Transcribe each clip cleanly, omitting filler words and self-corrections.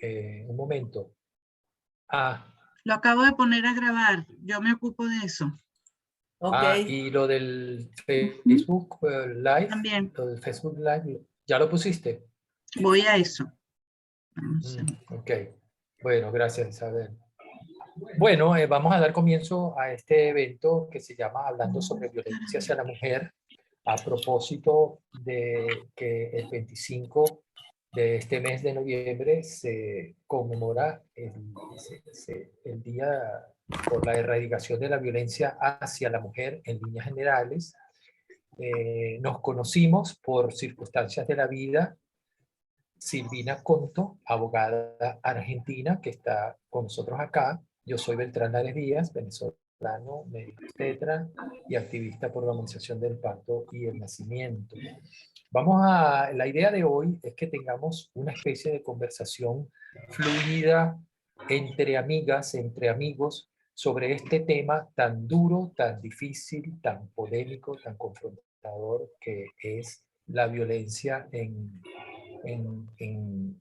un momento. Ah, Lo acabo de poner a grabar, yo me ocupo de eso. Ok. y lo del Ujú. Facebook Live, También lo del Facebook Live, ¿ya lo pusiste? voy a eso. Vamos a ver. Ok, bueno, gracias Isabel. Bueno, vamos a dar comienzo a este evento que se llama Hablando sobre violencia hacia la mujer, a propósito de que el 25 de este mes de noviembre se conmemora el Día por la Erradicación de la Violencia hacia la Mujer en líneas generales. Nos conocimos por circunstancias de la vida. Silvina Conto, abogada argentina que está con nosotros acá. Yo soy Beltrán Lares Díaz, venezolano, médico obstetra y activista por la humanización del parto y el nacimiento. La idea de hoy es que tengamos una especie de conversación fluida entre amigas, entre amigos, sobre este tema tan duro, tan difícil, tan polémico, tan confrontador que es la violencia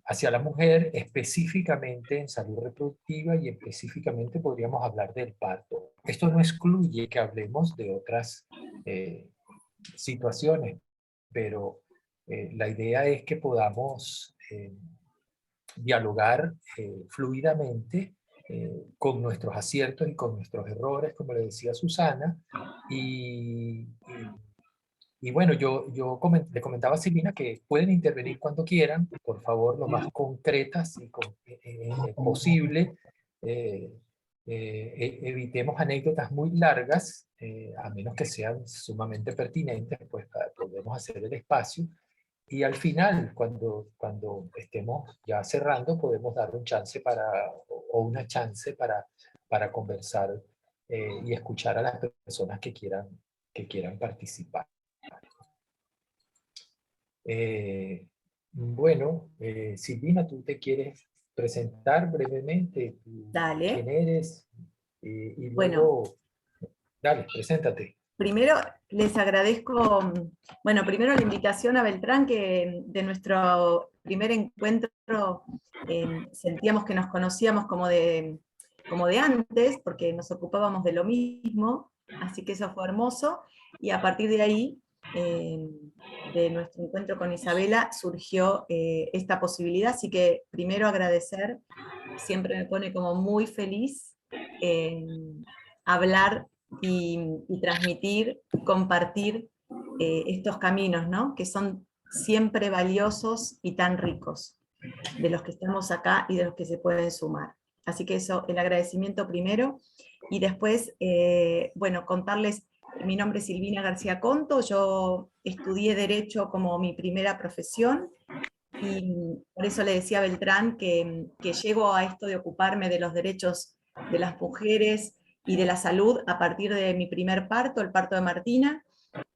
hacia la mujer, específicamente en salud reproductiva y específicamente podríamos hablar del parto. Esto no excluye que hablemos de otras situaciones, pero la idea es que podamos dialogar fluidamente con nuestros aciertos y con nuestros errores, como le decía Susana, y bueno, le comentaba a Silvina que pueden intervenir cuando quieran, por favor, lo más concretas y posible. Evitemos anécdotas muy largas, a menos que sean sumamente pertinentes, pues podemos hacer el espacio. Y al final, cuando estemos ya cerrando, podemos dar un chance o una chance para conversar y escuchar a las personas que quieran participar. Bueno, Silvina, ¿tú te quieres presentar brevemente? Dale. ¿Quién eres? Y Bueno. luego, dale, preséntate. Primero les agradezco, bueno, primero la invitación a Beltrán, que de nuestro primer encuentro sentíamos que nos conocíamos como de antes, porque nos ocupábamos de lo mismo, así que eso fue hermoso, y a partir de ahí, de nuestro encuentro con Isabela, surgió esta posibilidad, así que primero agradecer, siempre me pone como muy feliz hablar y transmitir, compartir estos caminos, ¿no? Que son siempre valiosos y tan ricos, de los que estamos acá y de los que se pueden sumar. Así que eso, el agradecimiento primero, y después, bueno, contarles, mi nombre es Silvina García Conto, yo estudié Derecho como mi primera profesión, y por eso le decía a Beltrán que llego a esto de ocuparme de los derechos de las mujeres y de la salud a partir de mi primer parto, el parto de Martina,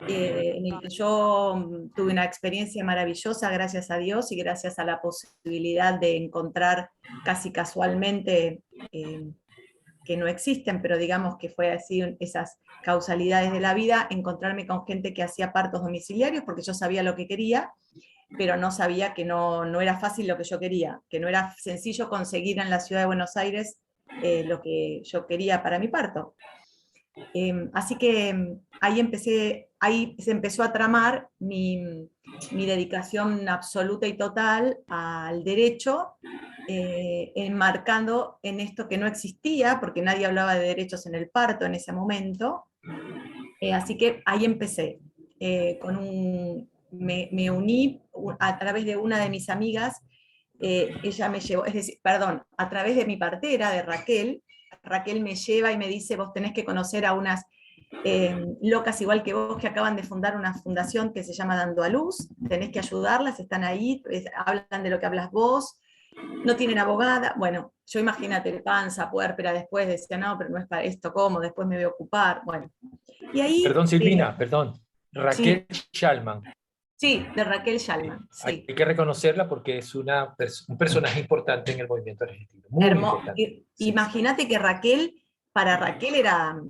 en el que yo tuve una experiencia maravillosa, gracias a Dios, y gracias a la posibilidad de encontrar casi casualmente, que no existen, pero digamos que fue así, esas causalidades de la vida, encontrarme con gente que hacía partos domiciliarios, porque yo sabía lo que quería, pero no sabía que no era fácil lo que yo quería, que no era sencillo conseguir en la ciudad de Buenos Aires lo que yo quería para mi parto. Así que ahí se empezó a tramar mi dedicación absoluta y total al derecho, enmarcando en esto que no existía, porque nadie hablaba de derechos en el parto en ese momento. Así que ahí empecé, me uní a través de una de mis amigas, ella me llevó, es decir, perdón, a través de mi partera, de Raquel. Raquel me lleva y me dice, vos tenés que conocer a unas locas igual que vos que acaban de fundar una fundación que se llama Dando a Luz, tenés que ayudarlas, están ahí, hablan de lo que hablas vos, no tienen abogada. Bueno, yo imagínate, panza, puérpera, después decía, no, pero no es para esto, ¿cómo? Después me voy a ocupar, bueno. Y ahí, Perdón, Silvina, perdón. Raquel Shalman. Sí, de Raquel Shalman. Sí. Hay que reconocerla porque es un personaje importante en el movimiento argentino. Muy importante. Imagínate que para Raquel era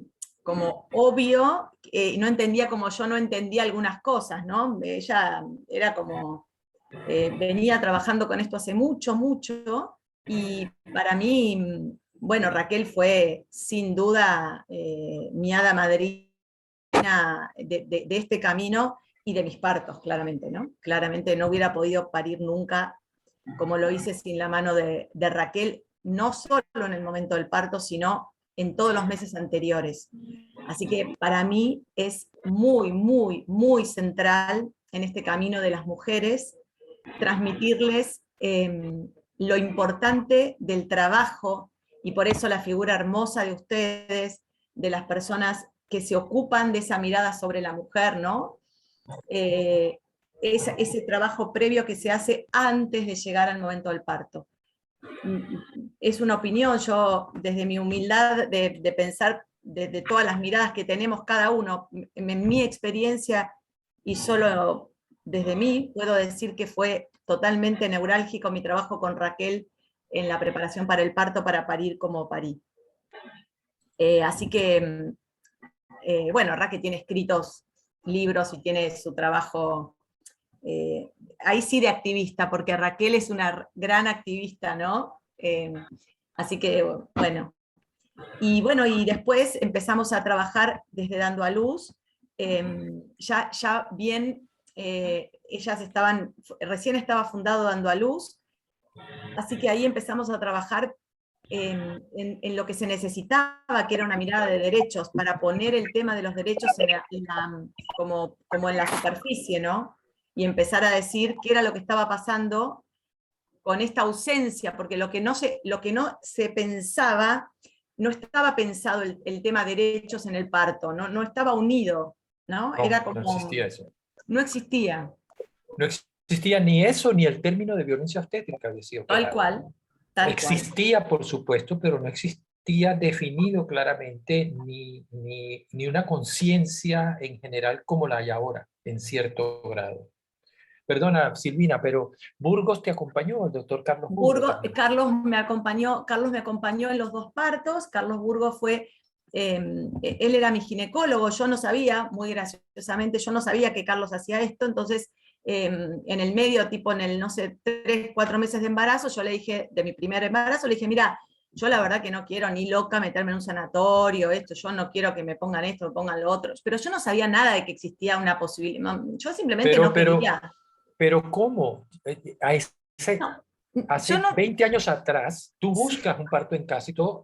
como obvio, no entendía como yo no entendía algunas cosas, ¿no? Ella era como, venía trabajando con esto hace mucho, mucho, Y para mí, bueno, Raquel fue sin duda mi hada madrina de este camino y de mis partos, claramente, ¿no? Claramente no hubiera podido parir nunca como lo hice sin la mano de Raquel, no solo en el momento del parto, sino en todos los meses anteriores. Así que para mí es muy, muy, muy central en este camino de las mujeres transmitirles lo importante del trabajo, y por eso la figura hermosa de ustedes, de las personas que se ocupan de esa mirada sobre la mujer, ¿no? Ese trabajo previo que se hace antes de llegar al momento del parto. Es una opinión, yo desde mi humildad de pensar de todas las miradas que tenemos cada uno, en mi experiencia y solo desde mí, puedo decir que fue totalmente neurálgico mi trabajo con Raquel en la preparación para el parto, para parir como parí. Así que, bueno, Raquel tiene escritos libros y tiene su trabajo, ahí sí de activista, porque Raquel es una gran activista, ¿no? Así que, bueno. Y bueno, y después empezamos a trabajar desde Dando a Luz, ya bien, ellas estaban, recién estaba fundado Dando a Luz, así que ahí empezamos a trabajar en lo que se necesitaba, que era una mirada de derechos, para poner el tema de los derechos como en la superficie, ¿no? Y empezar a decir qué era lo que estaba pasando con esta ausencia, porque lo que no se pensaba, no estaba pensado el tema derechos en el parto, no estaba unido, ¿no? Era como, no existía eso. No existía. No existía ni eso, ni el término de violencia obstétrica había sido Tal creado. cual, tal Existía, por supuesto, pero no existía definido claramente ni una conciencia en general como la hay ahora, en cierto grado. Perdona, Silvina, pero Burgos te acompañó, el doctor Carlos Burgos. Carlos me acompañó en los dos partos. Carlos Burgos fue, él era mi ginecólogo, yo no sabía, muy graciosamente, yo no sabía que Carlos hacía esto, entonces en el medio, tipo en el, no sé, 3, 4 meses de embarazo, yo le dije, de mi primer embarazo, le dije, mira, yo la verdad que no quiero ni loca meterme en un sanatorio, yo no quiero que me pongan esto, me pongan lo otro, pero yo no sabía nada de que existía una posibilidad, yo simplemente no quería. Pero ¿cómo? Hace No, 20 años atrás, tú buscas un parto en casa y todo,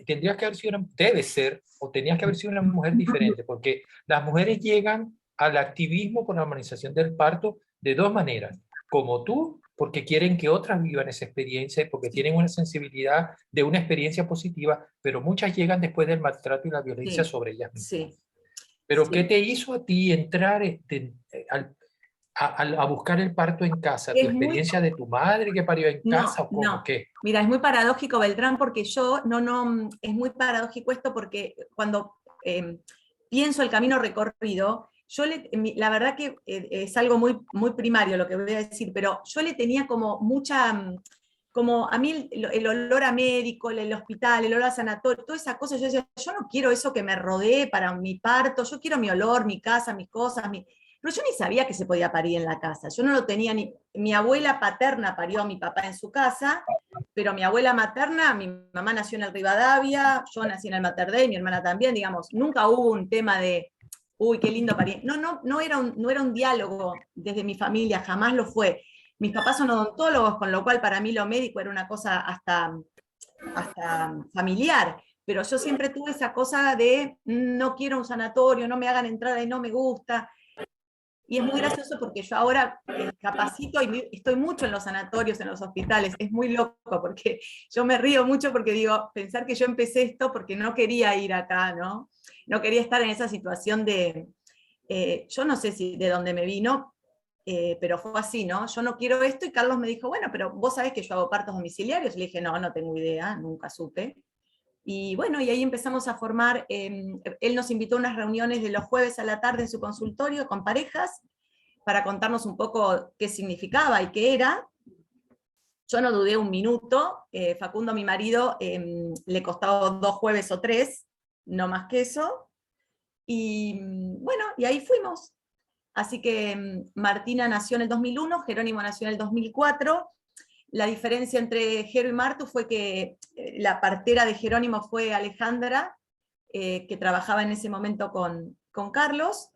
tendrías que haber sido debe ser, o tenías que haber sido una mujer diferente, porque las mujeres llegan al activismo por la humanización del parto de dos maneras, como tú, porque quieren que otras vivan esa experiencia, porque tienen una sensibilidad de una experiencia positiva, pero muchas llegan después del maltrato y la violencia sobre ellas mismas. Sí. Pero ¿qué te hizo a ti entrar a buscar el parto en casa? ¿Tu experiencia de tu madre que parió en casa o cómo? No. ¿Qué? Mira, es muy paradójico, Beltrán, porque es muy paradójico esto, porque cuando pienso el camino recorrido, la verdad que es algo muy, muy primario lo que voy a decir, pero yo le tenía como como a mí el olor a médico, el hospital, el olor a sanatorio, toda esa cosa, yo decía, yo no quiero eso que me rodee para mi parto, yo quiero mi olor, mi casa, mis cosas, pero yo ni sabía que se podía parir en la casa, yo no lo tenía ni. Mi abuela paterna parió a mi papá en su casa, pero mi abuela materna, mi mamá nació en el Rivadavia, yo nací en el Mater Dei, mi hermana también, digamos, nunca hubo un tema de, uy, qué lindo parir. No era un diálogo desde mi familia, jamás lo fue. Mis papás son odontólogos, con lo cual para mí lo médico era una cosa hasta familiar, pero yo siempre tuve esa cosa de no quiero un sanatorio, no me hagan entrada y no me gusta. Y es muy gracioso porque yo ahora capacito y estoy mucho en los sanatorios, en los hospitales, es muy loco porque yo me río mucho porque digo, pensar que yo empecé esto porque no quería ir acá, ¿no? No quería estar en esa situación de, yo no sé si de dónde me vino, pero fue así, ¿no? Yo no quiero esto, y Carlos me dijo, bueno, pero vos sabés que yo hago partos domiciliarios. Y le dije, no tengo idea, nunca supe. Y bueno, y ahí empezamos a formar, él nos invitó a unas reuniones de los jueves a la tarde en su consultorio con parejas, para contarnos un poco qué significaba y qué era. Yo no dudé un minuto, Facundo, mi marido, le costó 2 jueves o 3, no más que eso. Y bueno, y ahí fuimos. Así que Martina nació en el 2001, Jerónimo nació en el 2004, La diferencia entre Jero y Martu fue que la partera de Jerónimo fue Alejandra, que trabajaba en ese momento con Carlos,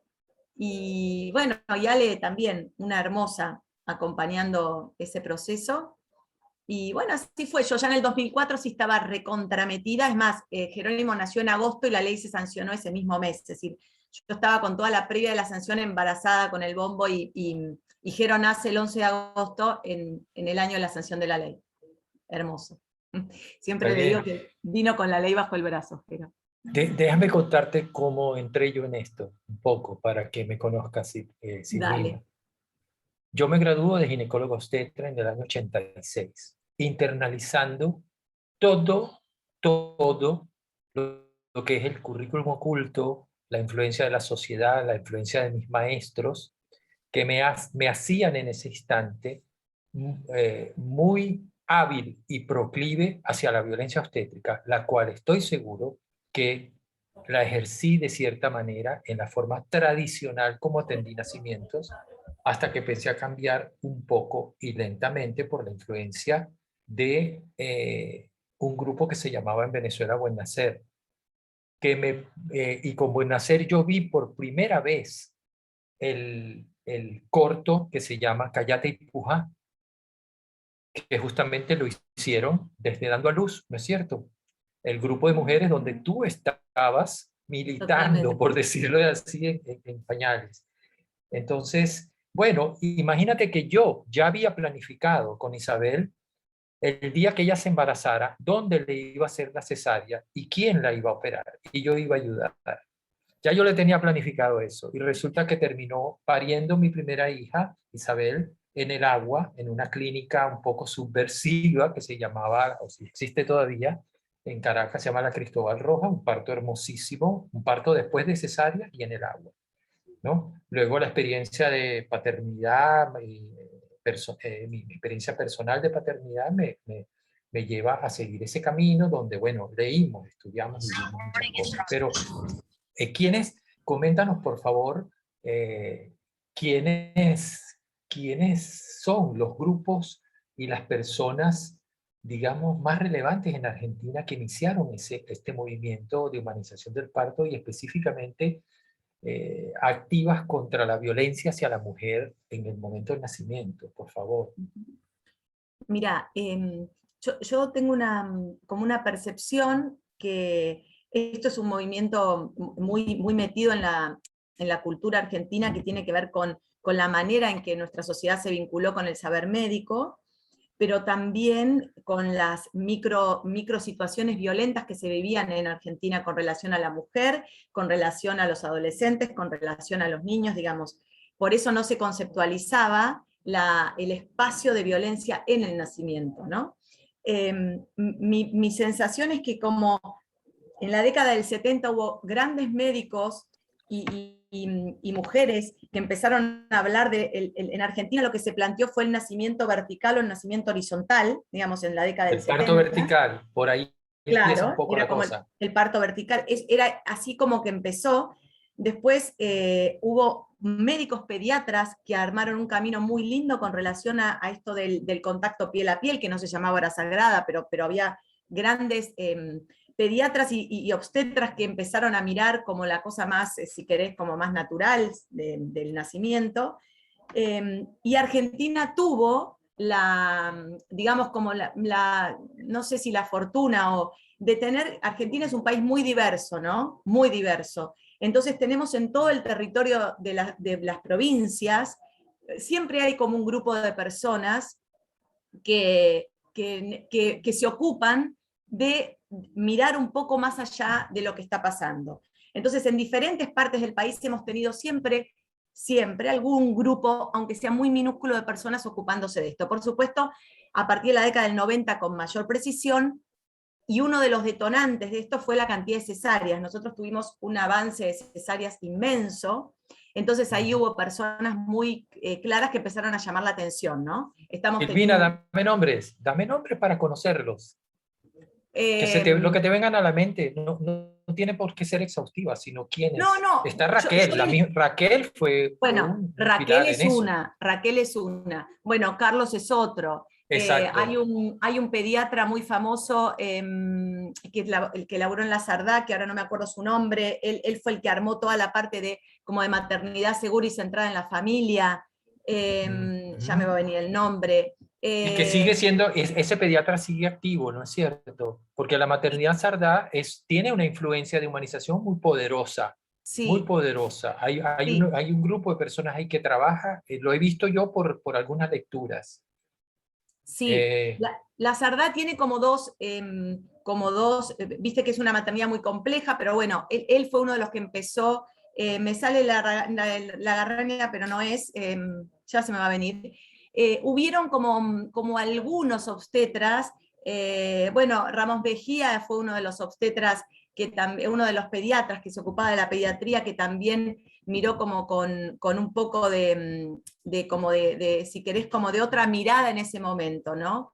y bueno, y Ale también, una hermosa, acompañando ese proceso. Y bueno, así fue. Yo ya en el 2004 sí estaba recontrametida. Es más, Jerónimo nació en agosto y la ley se sancionó ese mismo mes. Es decir, yo estaba con toda la previa de la sanción embarazada con el bombo y Jero nace el 11 de agosto en el año de la sanción de la ley. Hermoso. Siempre Está le digo bien. que vino con la ley bajo el brazo, Jero. Déjame contarte cómo entré yo en esto, un poco, para que me conozcas, Silvina. Dale. Yo me gradúo de ginecólogo obstetra en el año 86, internalizando todo lo que es el currículum oculto, la influencia de la sociedad, la influencia de mis maestros, que me hacían en ese instante muy hábil y proclive hacia la violencia obstétrica, la cual estoy seguro que la ejercí de cierta manera en la forma tradicional como atendí nacimientos, hasta que empecé a cambiar un poco y lentamente por la influencia de un grupo que se llamaba en Venezuela Buen Nacer, y con Buen Nacer yo vi por primera vez el corto que se llama Cállate y Puja, que justamente lo hicieron desde Dando a Luz, ¿no es cierto? El grupo de mujeres donde tú estabas militando, Totalmente. por decirlo así, en pañales. Entonces, bueno, imagínate que yo ya había planificado con Isabel el día que ella se embarazara, dónde le iba a hacer la cesárea y quién la iba a operar, y yo iba a ayudar. Ya yo le tenía planificado eso, y resulta que terminó pariendo mi primera hija, Isabel, en el agua, en una clínica un poco subversiva que se llamaba, o si existe todavía, en Caracas, se llama la Cristóbal Roja, un parto hermosísimo, un parto después de cesárea y en el agua, ¿no? Luego la experiencia de paternidad, mi experiencia personal de paternidad me lleva a seguir ese camino donde, bueno, leímos, estudiamos, vivimos muchas cosas. Pero, coméntanos por favor, quiénes son los grupos y las personas, digamos, más relevantes en Argentina que iniciaron este movimiento de humanización del parto y específicamente activas contra la violencia hacia la mujer en el momento del nacimiento, por favor. Mira, yo tengo como una percepción que esto es un movimiento muy metido en la cultura argentina, que tiene que ver con la manera en que nuestra sociedad se vinculó con el saber médico, pero también con las micro situaciones violentas que se vivían en Argentina con relación a la mujer, con relación a los adolescentes, con relación a los niños, digamos. Por eso no se conceptualizaba el espacio de violencia en el nacimiento, ¿no? Mi sensación es que como en la década del 70 hubo grandes médicos y mujeres que empezaron a hablar en Argentina lo que se planteó fue el nacimiento vertical o el nacimiento horizontal, digamos en la década del 70. El parto vertical, por ahí empieza un poco era la como cosa. el parto vertical, era así como que empezó. Después hubo médicos pediatras que armaron un camino muy lindo con relación a esto del contacto piel a piel, que no se llamaba hora sagrada, pero había grandes pediatras y obstetras que empezaron a mirar como la cosa más, si querés, como más natural del nacimiento. Y Argentina tuvo digamos, como no sé si la fortuna de tener, Argentina es un país muy diverso, ¿no? Muy diverso. Entonces tenemos en todo el territorio de las provincias, siempre hay como un grupo de personas que se ocupan de mirar un poco más allá de lo que está pasando. Entonces, en diferentes partes del país hemos tenido siempre algún grupo, aunque sea muy minúsculo, de personas ocupándose de esto. Por supuesto, a partir de la década del 90 con mayor precisión, y uno de los detonantes de esto fue la cantidad de cesáreas. Nosotros tuvimos un avance de cesáreas inmenso, entonces ahí hubo personas muy claras que empezaron a llamar la atención, ¿no? Silvina, dame nombres para conocerlos. Lo que te vengan a la mente, no tiene por qué ser exhaustiva, sino quiénes. No, está Raquel, Raquel fue bueno, un Raquel pilar es en eso. una, Raquel es una. Bueno, Carlos es otro. Exacto. Hay un pediatra muy famoso el que laburó en la Sardá, que ahora no me acuerdo su nombre, él fue el que armó toda la parte de maternidad segura y centrada en la familia, ya me va a venir el nombre. Y que sigue siendo, ese pediatra sigue activo, ¿no es cierto? Porque la maternidad Sardá tiene una influencia de humanización muy poderosa, sí, muy poderosa. Hay sí. hay un grupo de personas ahí que trabaja, lo he visto yo por algunas lecturas. Sí, la Sardá tiene como dos, viste que es una maternidad muy compleja, pero bueno, él fue uno de los que empezó, me sale la garraña, pero no es, ya se me va a venir. Hubieron como algunos obstetras, bueno, Ramos Mejía fue uno de los obstetras, uno de los pediatras que se ocupaba de la pediatría, que también miró como con un poco si querés, como de otra mirada en ese momento, ¿no?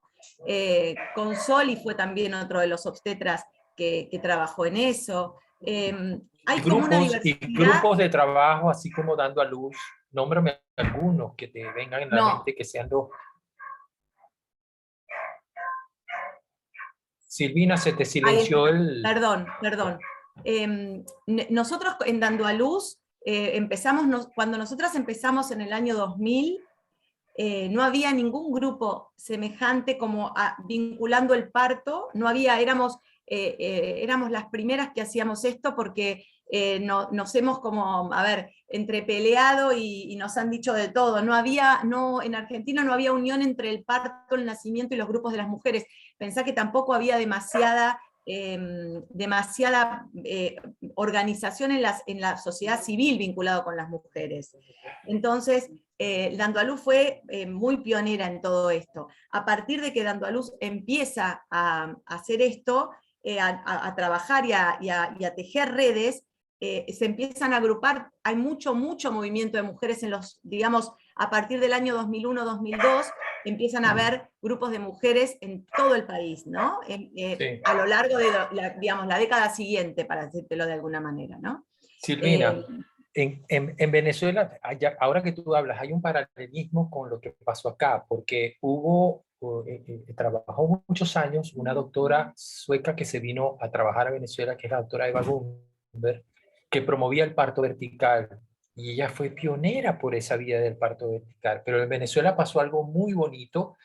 Consoli fue también otro de los obstetras que trabajó en eso. Hay como una diversidad. Y grupos de trabajo, así como dando a luz. Nómbrame algunos que te vengan en la mente que sean los... Silvina, se te silenció el... Perdón. Nosotros en Dando a Luz, cuando nosotras empezamos en el año 2000, no había ningún grupo semejante como vinculando el parto, no había, éramos las primeras que hacíamos esto porque nos hemos como, a ver, entre peleado y nos han dicho de todo. En Argentina no había unión entre el parto, el nacimiento y los grupos de las mujeres. Pensá que tampoco había demasiada organización en la sociedad civil vinculado con las mujeres. Entonces, Dando a Luz fue muy pionera en todo esto. A partir de que Dando a Luz empieza a hacer esto, a trabajar y a tejer redes, se empiezan a agrupar, hay mucho movimiento de mujeres digamos, a partir del año 2001-2002, empiezan a haber grupos de mujeres en todo el país, ¿no? Sí. A lo largo de la década siguiente, para decírtelo de alguna manera, ¿no? Silvina, en Venezuela, ahora que tú hablas, hay un paralelismo con lo que pasó acá, porque trabajó muchos años una doctora sueca que se vino a trabajar a Venezuela, que es la doctora Eva Gunberg, que promovía el parto vertical, y ella fue pionera por esa vía del parto vertical. Pero en Venezuela pasó algo muy bonito,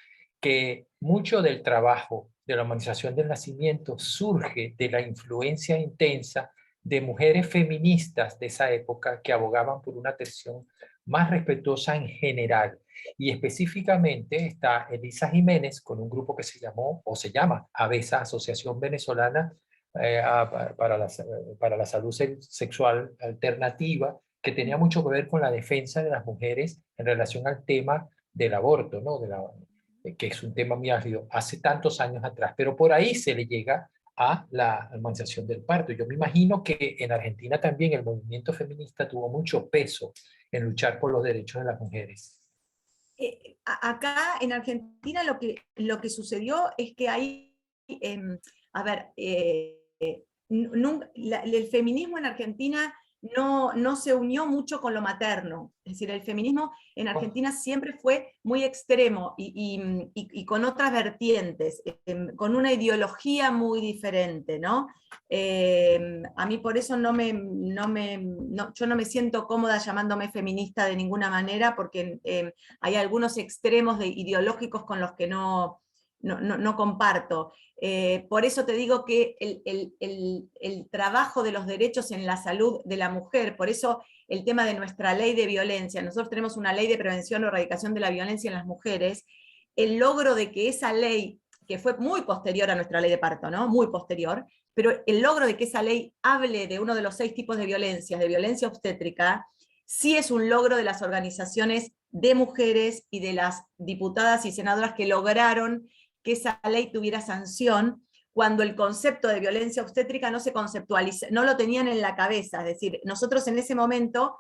que mucho del trabajo de la humanización del nacimiento surge de la influencia intensa de mujeres feministas de esa época que abogaban por una atención más respetuosa en general. Y específicamente está Elisa Jiménez con un grupo que se llamó, o se llama, AVESA, Asociación Venezolana para la Salud Sexual Alternativa, que tenía mucho que ver con la defensa de las mujeres en relación al tema del aborto, ¿no? Que es un tema muy árido, hace tantos años atrás, pero por ahí se le llega a la humanización del parto. Yo me imagino que en Argentina también el movimiento feminista tuvo mucho peso en luchar por los derechos de las mujeres. Acá en Argentina lo que sucedió es que hay, el feminismo en Argentina no se unió mucho con lo materno. Es decir, el feminismo en Argentina siempre fue muy extremo y con otras vertientes, con una ideología muy diferente, ¿no? A mí por eso yo no me siento cómoda llamándome feminista de ninguna manera, porque hay algunos extremos ideológicos con los que no comparto. Por eso te digo que el trabajo de los derechos en la salud de la mujer, por eso el tema de nuestra ley de violencia, nosotros tenemos una ley de prevención o erradicación de la violencia en las mujeres, el logro de que esa ley, que fue muy posterior a nuestra ley de parto, ¿no? Muy posterior, pero el logro de que esa ley hable de uno de los 6 tipos de violencia obstétrica, sí es un logro de las organizaciones de mujeres y de las diputadas y senadoras que lograron que esa ley tuviera sanción, cuando el concepto de violencia obstétrica no se conceptualiza, no lo tenían en la cabeza. Es decir, nosotros en ese momento,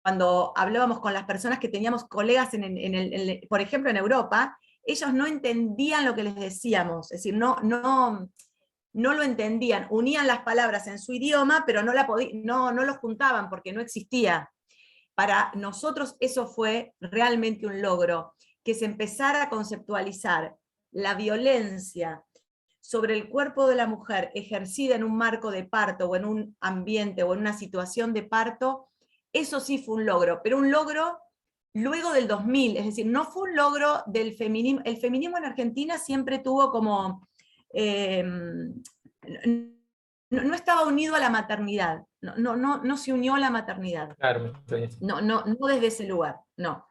cuando hablábamos con las personas que teníamos colegas, por ejemplo en Europa, ellos no entendían lo que les decíamos, es decir, no lo entendían, unían las palabras en su idioma, pero no lo juntaban porque no existía. Para nosotros eso fue realmente un logro. que se empezara a conceptualizar la violencia sobre el cuerpo de la mujer ejercida en un marco de parto o en un ambiente o en una situación de parto, eso sí fue un logro, pero un logro luego del 2000, es decir, no fue un logro del feminismo. El feminismo en Argentina siempre tuvo como... no estaba unido a la maternidad, no se unió a la maternidad. Claro, No desde ese lugar, no.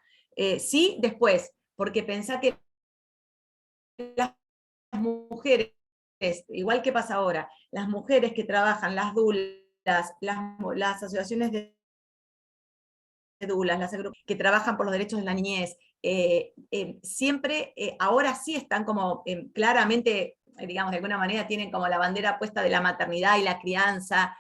Sí, después, porque pensá que las mujeres, igual que pasa ahora, las mujeres que trabajan, las dulas, las asociaciones de dulas, que trabajan por los derechos de la niñez, siempre, ahora sí están como claramente, digamos, de alguna manera tienen como la bandera puesta de la maternidad y la crianza,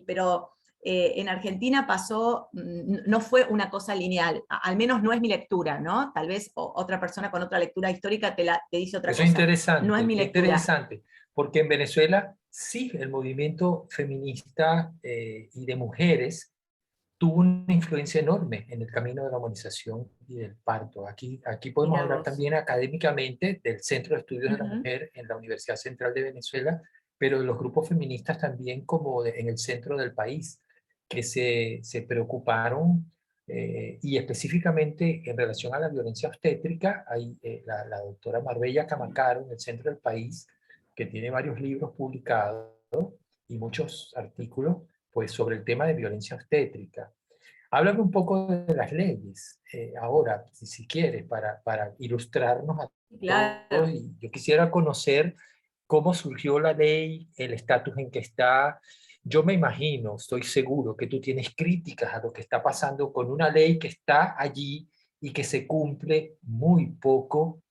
pero en Argentina pasó, no fue una cosa lineal, al menos no es mi lectura, ¿no? Tal vez otra persona con otra lectura histórica te dice otra cosa. Eso es interesante, no es mi lectura. Interesante, porque en Venezuela sí el movimiento feminista y de mujeres tuvo una influencia enorme en el camino de la humanización y del parto. Aquí podemos hablar también académicamente del Centro de Estudios de la Mujer en la Universidad Central de Venezuela, pero de los grupos feministas también como en el centro del país, que se preocuparon y específicamente en relación a la violencia obstétrica, hay la doctora Marbella Camacaro en el centro del país, que tiene varios libros publicados y muchos artículos pues, sobre el tema de violencia obstétrica. Háblame un poco de las leyes, ahora, si quieres, para ilustrarnos a todos. Y yo quisiera conocer cómo surgió la ley, el estatus en que está. Yo me imagino, estoy seguro que tú tienes críticas a lo que está pasando con una ley que está allí y que se cumple muy poco,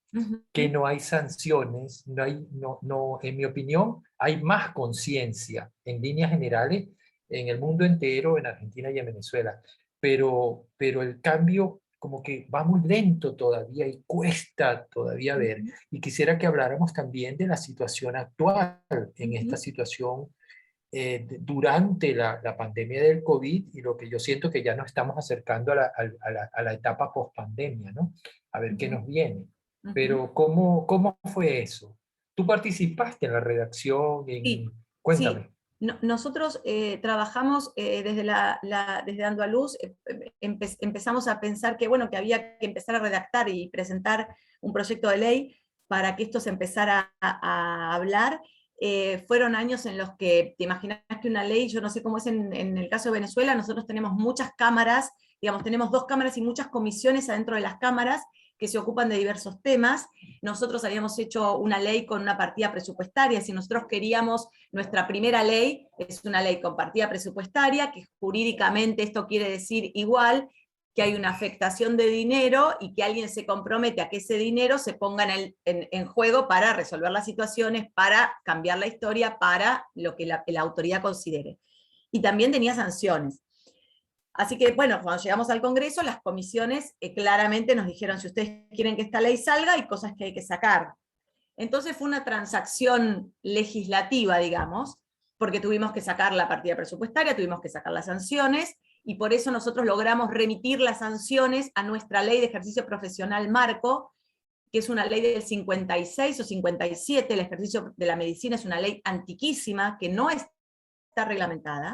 que no hay sanciones, en mi opinión, hay más conciencia en líneas generales en el mundo entero, en Argentina y en Venezuela, pero el cambio como que va muy lento todavía y cuesta todavía ver. Y quisiera que habláramos también de la situación actual, en esta situación durante la pandemia del COVID y lo que yo siento que ya nos estamos acercando a la etapa post-pandemia, ¿no? A ver qué nos viene. Pero ¿cómo fue eso? ¿Tú participaste en la redacción? Sí, Cuéntame. Sí. Nosotros trabajamos desde Dando a Luz, empezamos a pensar que, bueno, que había que empezar a redactar y presentar un proyecto de ley para que esto se empezara a hablar. Fueron años en los que, te imaginas que una ley, yo no sé cómo es en el caso de Venezuela, nosotros tenemos muchas cámaras, digamos, tenemos 2 cámaras y muchas comisiones adentro de las cámaras que se ocupan de diversos temas. Nosotros habíamos hecho una ley con una partida presupuestaria, si nosotros queríamos, nuestra primera ley es una ley con partida presupuestaria, que jurídicamente esto quiere decir igual, que hay una afectación de dinero y que alguien se compromete a que ese dinero se ponga en juego para resolver las situaciones, para cambiar la historia, para lo que la autoridad considere. Y también tenía sanciones. Así que, bueno, cuando llegamos al Congreso, las comisiones claramente nos dijeron, si ustedes quieren que esta ley salga, hay cosas que hay que sacar. Entonces fue una transacción legislativa, digamos, porque tuvimos que sacar la partida presupuestaria, tuvimos que sacar las sanciones, y por eso nosotros logramos remitir las sanciones a nuestra ley de ejercicio profesional marco, que es una ley del 56 o 57, el ejercicio de la medicina es una ley antiquísima, que no está reglamentada.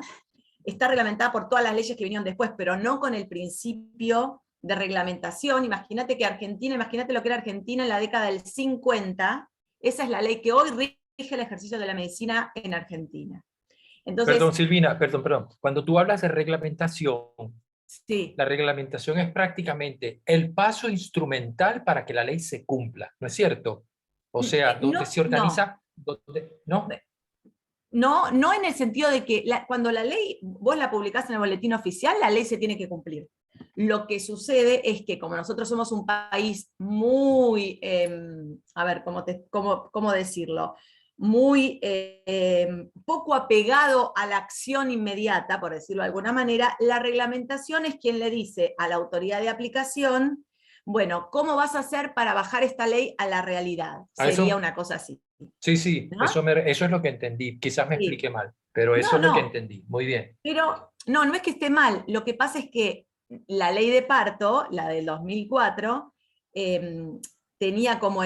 Está reglamentada por todas las leyes que vinieron después, pero no con el principio de reglamentación. Imagínate lo que era Argentina en la década del 50, esa es la ley que hoy rige el ejercicio de la medicina en Argentina. Entonces, perdón, Silvina, perdón. Cuando tú hablas de reglamentación, sí. La reglamentación es prácticamente el paso instrumental para que la ley se cumpla, ¿no es cierto? O sea, donde se organiza... ¿No? No en el sentido de que cuando la ley, vos la publicás en el boletín oficial, la ley se tiene que cumplir. Lo que sucede es que como nosotros somos un país muy, a ver, ¿cómo decirlo? Muy poco apegado a la acción inmediata, por decirlo de alguna manera, la reglamentación es quien le dice a la autoridad de aplicación, bueno, ¿cómo vas a hacer para bajar esta ley a la realidad? Sería una cosa así. Sí, ¿no? Eso es lo que entendí. Quizás me expliqué mal, pero eso es lo que entendí. Muy bien. Pero no es que esté mal. Lo que pasa es que la ley de parto, la del 2004, tenía como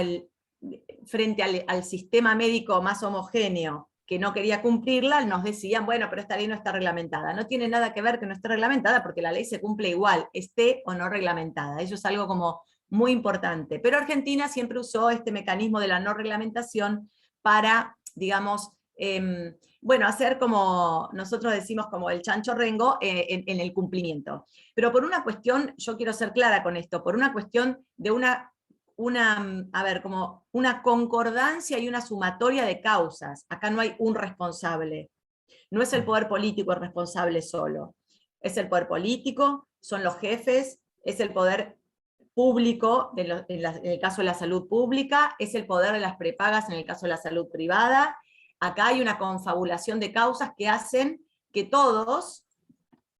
frente al sistema médico más homogéneo, que no quería cumplirla, nos decían, bueno, pero esta ley no está reglamentada. No tiene nada que ver que no esté reglamentada, porque la ley se cumple igual, esté o no reglamentada. Eso es algo como muy importante. Pero Argentina siempre usó este mecanismo de la no reglamentación para, digamos, bueno, hacer como nosotros decimos, como el chancho rengo en el cumplimiento. Pero por una cuestión, yo quiero ser clara con esto, por una cuestión de como una concordancia y una sumatoria de causas. Acá no hay un responsable. No es el poder político el responsable solo. Es el poder político, son los jefes, es el poder público, en el caso de la salud pública, es el poder de las prepagas en el caso de la salud privada. Acá hay una confabulación de causas que hacen que todos,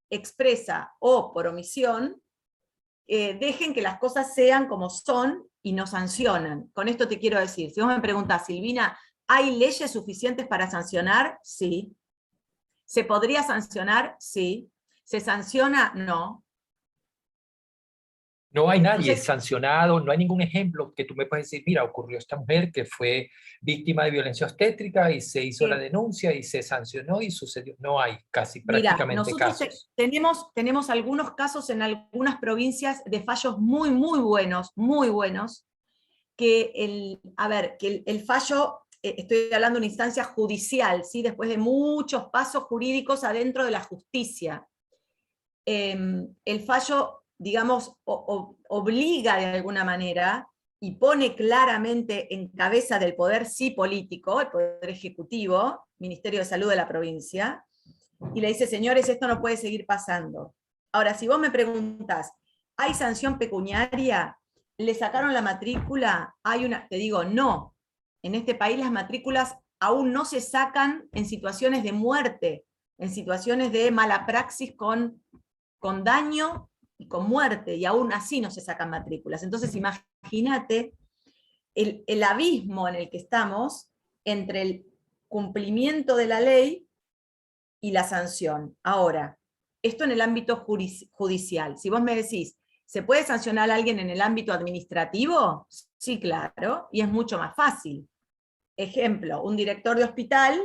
expresa o por omisión, dejen que las cosas sean como son y no sancionan. Con esto te quiero decir, si vos me preguntás, Silvina, ¿hay leyes suficientes para sancionar? Sí. ¿Se podría sancionar? Sí. ¿Se sanciona? No. No hay nadie Entonces, sancionado, no hay ningún ejemplo que tú me puedas decir, mira, ocurrió esta mujer que fue víctima de violencia obstétrica y se hizo la denuncia y se sancionó y sucedió. No hay casi mira, prácticamente nosotros casos. tenemos algunos casos en algunas provincias de fallos muy, muy buenos, que el fallo, estoy hablando de una instancia judicial, ¿sí? Después de muchos pasos jurídicos adentro de la justicia. El fallo, digamos, obliga de alguna manera y pone claramente en cabeza del poder sí político, el poder ejecutivo, Ministerio de Salud de la provincia, y le dice, señores, esto no puede seguir pasando. Ahora, si vos me preguntás, ¿hay sanción pecuniaria? ¿Le sacaron la matrícula? Te digo, no. En este país las matrículas aún no se sacan en situaciones de muerte, en situaciones de mala praxis con daño y con muerte, y aún así no se sacan matrículas. Entonces imagínate el abismo en el que estamos entre el cumplimiento de la ley y la sanción. Ahora, esto en el ámbito judicial. Si vos me decís, ¿se puede sancionar a alguien en el ámbito administrativo? Sí, claro, y es mucho más fácil. Ejemplo, un director de hospital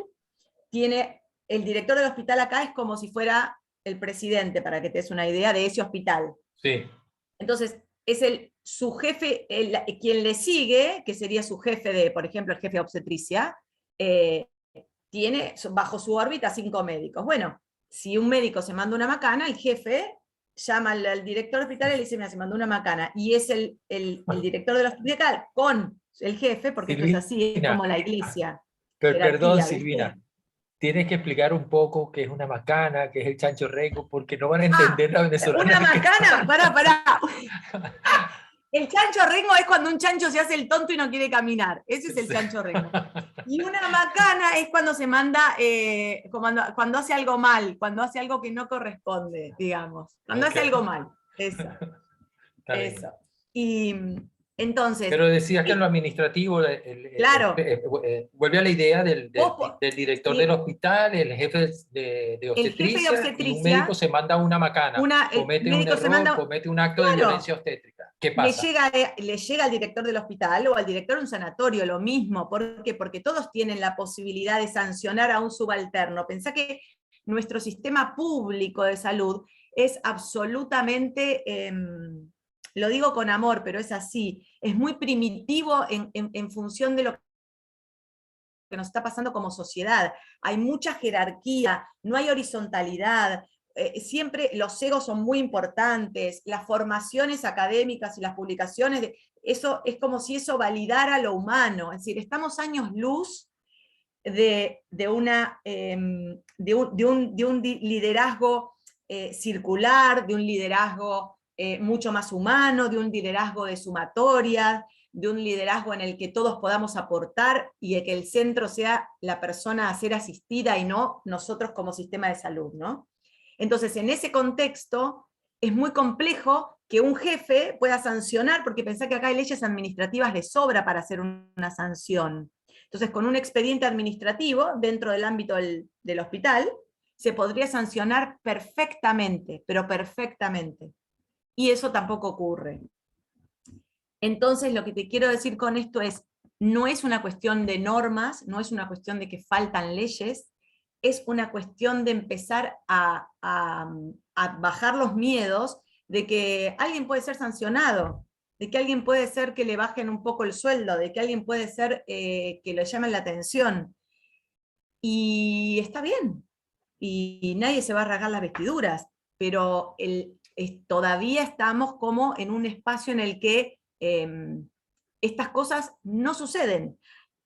el director del hospital acá es como si fuera el presidente, para que te des una idea, de ese hospital. Sí. Entonces, es su jefe, quien le sigue, que sería su jefe por ejemplo, el jefe de obstetricia, tiene bajo su órbita 5 médicos. Bueno, si un médico se manda una macana, el jefe llama al director del hospital y le dice, mira, se mandó una macana, y es el director del hospital con el jefe, porque Silvina, esto es así, es como la iglesia. Perdón, Jerarquía, Silvina. ¿viste? Tienes que explicar un poco qué es una macana, qué es el chancho rengo, porque no van a entender la venezolana. Una macana, pará. El chancho rengo es cuando un chancho se hace el tonto y no quiere caminar. Ese es el chancho rengo. Y una macana es cuando se manda, cuando hace algo mal, cuando hace algo que no corresponde, digamos. Cuando hace algo mal. Eso. Y entonces... Pero decías que en lo administrativo, claro. vuelve a la idea del Ojo, director del hospital, el jefe de obstetricia, y un médico se manda una macana, comete un error, comete un acto de violencia obstétrica. ¿Qué pasa? Le llega al director del hospital o al director de un sanatorio, lo mismo. ¿Por qué? Porque todos tienen la posibilidad de sancionar a un subalterno. Pensá que nuestro sistema público de salud es absolutamente... lo digo con amor, pero es así, es muy primitivo en función de lo que nos está pasando como sociedad. Hay mucha jerarquía, no hay horizontalidad, siempre los egos son muy importantes, las formaciones académicas y las publicaciones, eso es como si eso validara lo humano, es decir, estamos años luz de un liderazgo circular, de un liderazgo mucho más humano, de un liderazgo de sumatoria, de un liderazgo en el que todos podamos aportar y de que el centro sea la persona a ser asistida y no nosotros como sistema de salud, ¿no? Entonces, en ese contexto, es muy complejo que un jefe pueda sancionar, porque pensá que acá hay leyes administrativas de sobra para hacer una sanción. Entonces, con un expediente administrativo dentro del ámbito del hospital, se podría sancionar perfectamente, pero perfectamente. Y eso tampoco ocurre. Entonces, lo que te quiero decir con esto es, no es una cuestión de normas, no es una cuestión de que faltan leyes, es una cuestión de empezar a bajar los miedos de que alguien puede ser sancionado, de que alguien puede ser que le bajen un poco el sueldo, de que alguien puede ser que le llamen la atención. Y está bien, y nadie se va a rasgar las vestiduras, pero todavía estamos como en un espacio en el que estas cosas no suceden.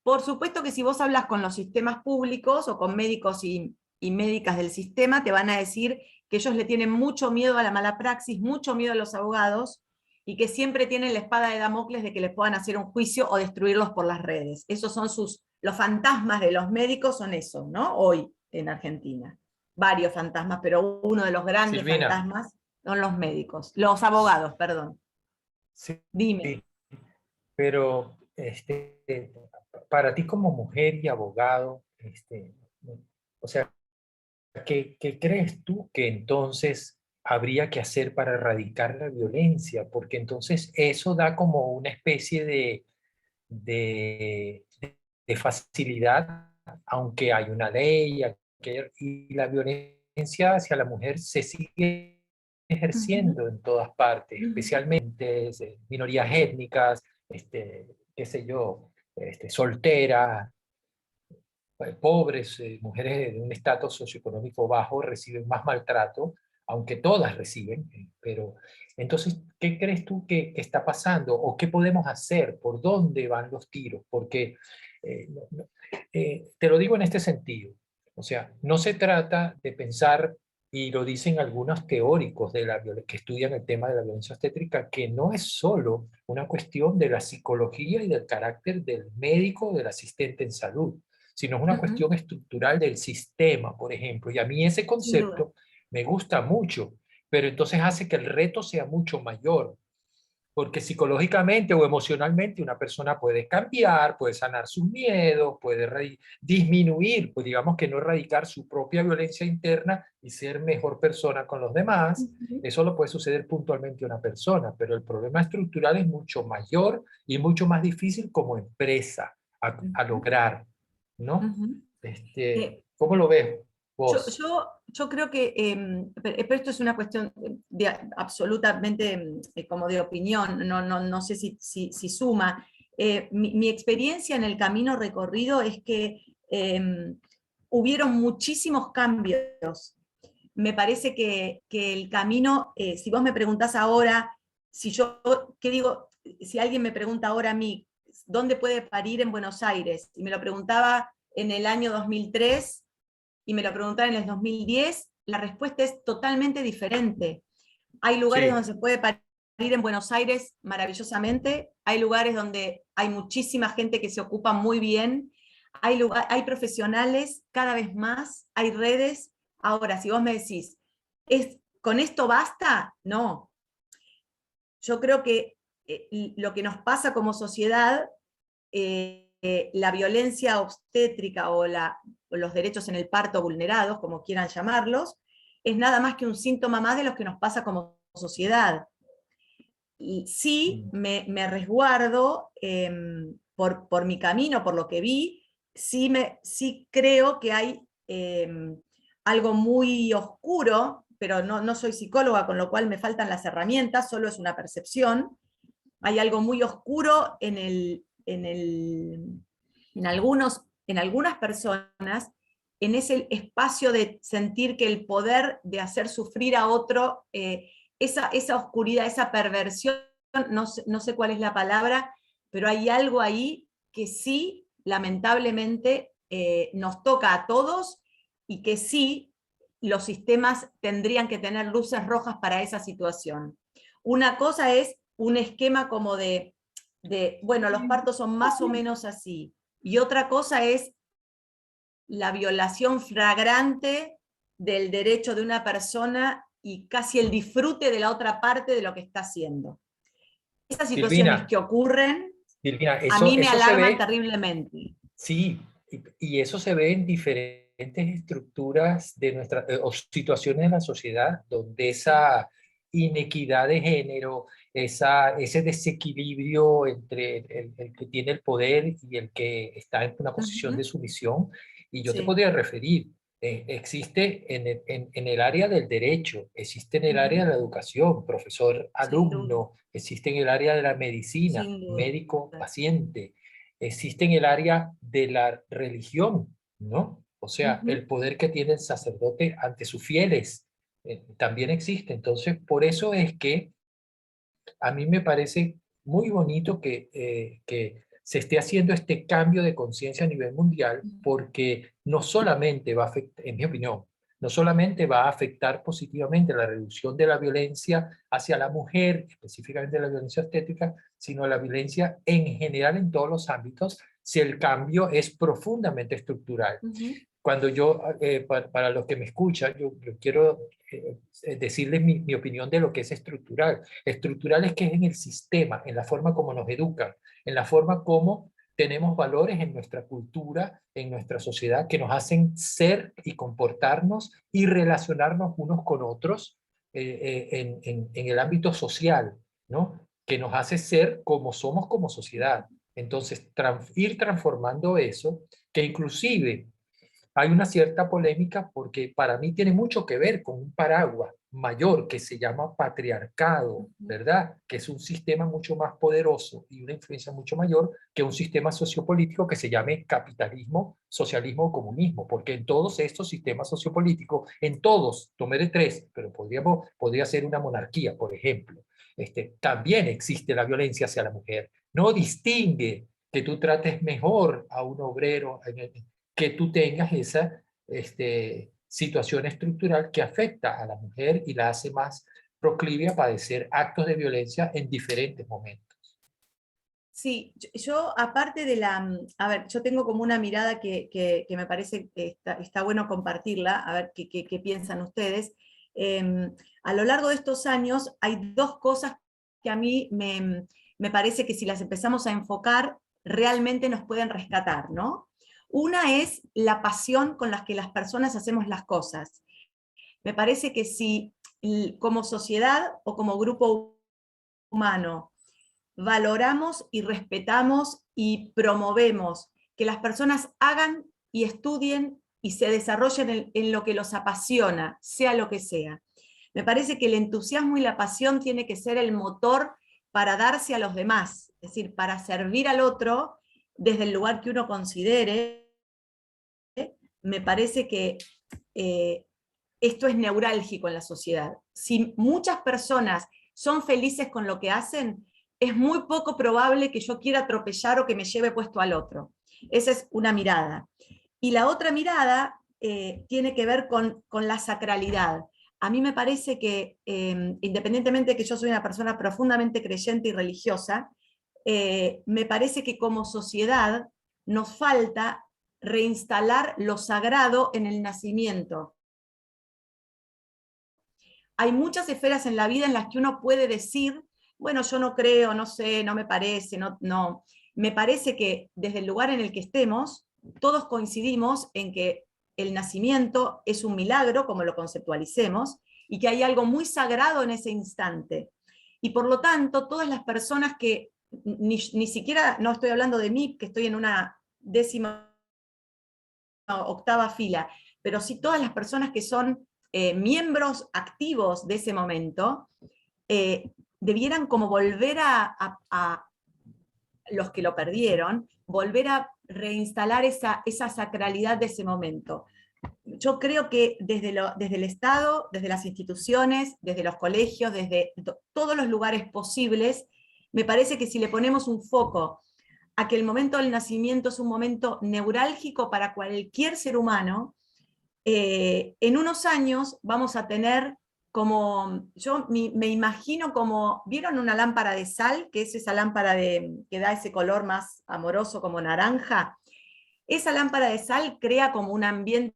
Por supuesto que si vos hablas con los sistemas públicos o con médicos y médicas del sistema, te van a decir que ellos le tienen mucho miedo a la mala praxis, mucho miedo a los abogados, y que siempre tienen la espada de Damocles de que les puedan hacer un juicio o destruirlos por las redes. Esos son los fantasmas de los médicos son esos, ¿no? Hoy en Argentina. Varios fantasmas, pero uno de los grandes Silvina, fantasmas son los médicos, los abogados, perdón. sí, Dime. pero para ti como mujer y abogado, o sea, ¿qué crees tú que entonces habría que hacer para erradicar la violencia? Porque entonces eso da como una especie de, de facilidad, aunque hay una ley, y la violencia hacia la mujer se sigue ejerciendo en todas partes, especialmente minorías étnicas, qué sé yo, solteras, pobres, mujeres de un estatus socioeconómico bajo reciben más maltrato, aunque todas reciben, pero entonces, ¿qué crees tú que está pasando? ¿O qué podemos hacer? ¿Por dónde van los tiros? Porque te lo digo en este sentido, o sea, no se trata de pensar, y lo dicen algunos teóricos que estudian el tema de la violencia obstétrica, que no es solo una cuestión de la psicología y del carácter del médico o del asistente en salud, sino es una cuestión estructural del sistema, por ejemplo. Y a mí ese Sin duda. concepto me gusta mucho, pero entonces hace que el reto sea mucho mayor, porque psicológicamente o emocionalmente una persona puede cambiar, puede sanar sus miedos, puede disminuir, pues digamos que no erradicar su propia violencia interna y ser mejor persona con los demás. Eso lo puede suceder puntualmente a una persona, pero el problema estructural es mucho mayor y mucho más difícil como empresa a lograr, ¿no? ¿Cómo lo ves vos? Yo creo que, pero esto es una cuestión absolutamente como de opinión, no sé si suma. Mi experiencia en el camino recorrido es que hubieron muchísimos cambios. Me parece que el camino, si vos me preguntás ahora, ¿qué digo? Si alguien me pregunta ahora a mí, ¿dónde puede parir en Buenos Aires? Y me lo preguntaba en el año 2003, y me lo preguntaron en el 2010, la respuesta es totalmente diferente. Hay lugares donde se puede parir en Buenos Aires maravillosamente, hay lugares donde hay muchísima gente que se ocupa muy bien, hay profesionales cada vez más, hay redes. Ahora, si vos me decís, ¿con esto basta? No. Yo creo que lo que nos pasa como sociedad, la violencia obstétrica o los derechos en el parto vulnerados, como quieran llamarlos, es nada más que un síntoma más de lo que nos pasa como sociedad. Y sí me resguardo por mi camino, por lo que vi, sí creo que hay algo muy oscuro, pero no soy psicóloga, con lo cual me faltan las herramientas, solo es una percepción. Hay algo muy oscuro en algunas personas, en ese espacio de sentir que el poder de hacer sufrir a otro, esa oscuridad, esa perversión, no sé cuál es la palabra, pero hay algo ahí que sí, lamentablemente, nos toca a todos, y que sí, los sistemas tendrían que tener luces rojas para esa situación. Una cosa es un esquema como bueno, los partos son más o menos así, y otra cosa es la violación flagrante del derecho de una persona y casi el disfrute de la otra parte de lo que está haciendo. Esas situaciones que ocurren, Silvina, a mí me eso se alarman ve, terriblemente. sí, y eso se ve en diferentes estructuras de o situaciones de la sociedad donde inequidad de género, ese desequilibrio entre el que tiene el poder y el que está en una posición de sumisión. Y yo te Sí. podría referir, existe en el área del derecho, existe en el área de la educación, profesor-alumno, existe en el área de la medicina, Sin duda. médico-paciente, existe en el área de la religión, ¿no? O sea, el poder que tiene el sacerdote ante sus fieles también existe. Entonces, por eso es que a mí me parece muy bonito que se esté haciendo este cambio de conciencia a nivel mundial, porque no solamente va a afectar, en mi opinión, no solamente va a afectar positivamente la reducción de la violencia hacia la mujer, específicamente la violencia obstétrica, sino la violencia en general en todos los ámbitos, si el cambio es profundamente estructural. Cuando yo, para los que me escuchan, yo quiero decirles mi opinión de lo que es estructural. Estructural es que es en el sistema, en la forma como nos educan, en la forma como tenemos valores en nuestra cultura, en nuestra sociedad, que nos hacen ser y comportarnos y relacionarnos unos con otros en el ámbito social, ¿no? Que nos hace ser como somos como sociedad. Entonces, ir transformando eso, que inclusive hay una cierta polémica porque para mí tiene mucho que ver con un paraguas mayor que se llama patriarcado, ¿verdad? Que es un sistema mucho más poderoso y una influencia mucho mayor que un sistema sociopolítico que se llame capitalismo, socialismo o comunismo, porque en todos estos sistemas sociopolíticos, en todos, tomé de tres, pero podría ser una monarquía, por ejemplo, también existe la violencia hacia la mujer. No distingue que tú trates mejor a un obrero, que tú tengas esa situación estructural que afecta a la mujer y la hace más proclive a padecer actos de violencia en diferentes momentos. Sí, yo aparte de a ver, yo tengo como una mirada que me parece que está bueno compartirla, a ver qué piensan ustedes. A lo largo de estos años hay dos cosas que a mí me parece que si las empezamos a enfocar, realmente nos pueden rescatar, ¿no? Una es la pasión con la que las personas hacemos las cosas. Me parece que si como sociedad o como grupo humano valoramos y respetamos y promovemos que las personas hagan y estudien y se desarrollen en lo que los apasiona, sea lo que sea. Me parece que el entusiasmo y la pasión tiene que ser el motor para darse a los demás, es decir, para servir al otro desde el lugar que uno considere. Me parece que esto es neurálgico en la sociedad. Si muchas personas son felices con lo que hacen, es muy poco probable que yo quiera atropellar o que me lleve puesto al otro. Esa es una mirada. Y la otra mirada tiene que ver con la sacralidad. A mí me parece que, independientemente de que yo soy una persona profundamente creyente y religiosa, me parece que como sociedad nos falta reinstalar lo sagrado en el nacimiento. Hay muchas esferas en la vida en las que uno puede decir, bueno, yo no creo, no sé, no me parece, no. Me parece que desde el lugar en el que estemos, todos coincidimos en que el nacimiento es un milagro, como lo conceptualicemos, y que hay algo muy sagrado en ese instante. Y por lo tanto, todas las personas que, ni siquiera, no estoy hablando de mí, que estoy en una 18ª fila, pero sí todas las personas que son miembros activos de ese momento, debieran como volver a los que lo perdieron, volver a reinstalar esa sacralidad de ese momento. Yo creo que desde el Estado, desde las instituciones, desde los colegios, desde todos los lugares posibles, me parece que si le ponemos un foco a que el momento del nacimiento es un momento neurálgico para cualquier ser humano, en unos años vamos a tener como, yo me imagino como, ¿vieron una lámpara de sal? Que es esa lámpara que da ese color más amoroso como naranja. Esa lámpara de sal crea como un ambiente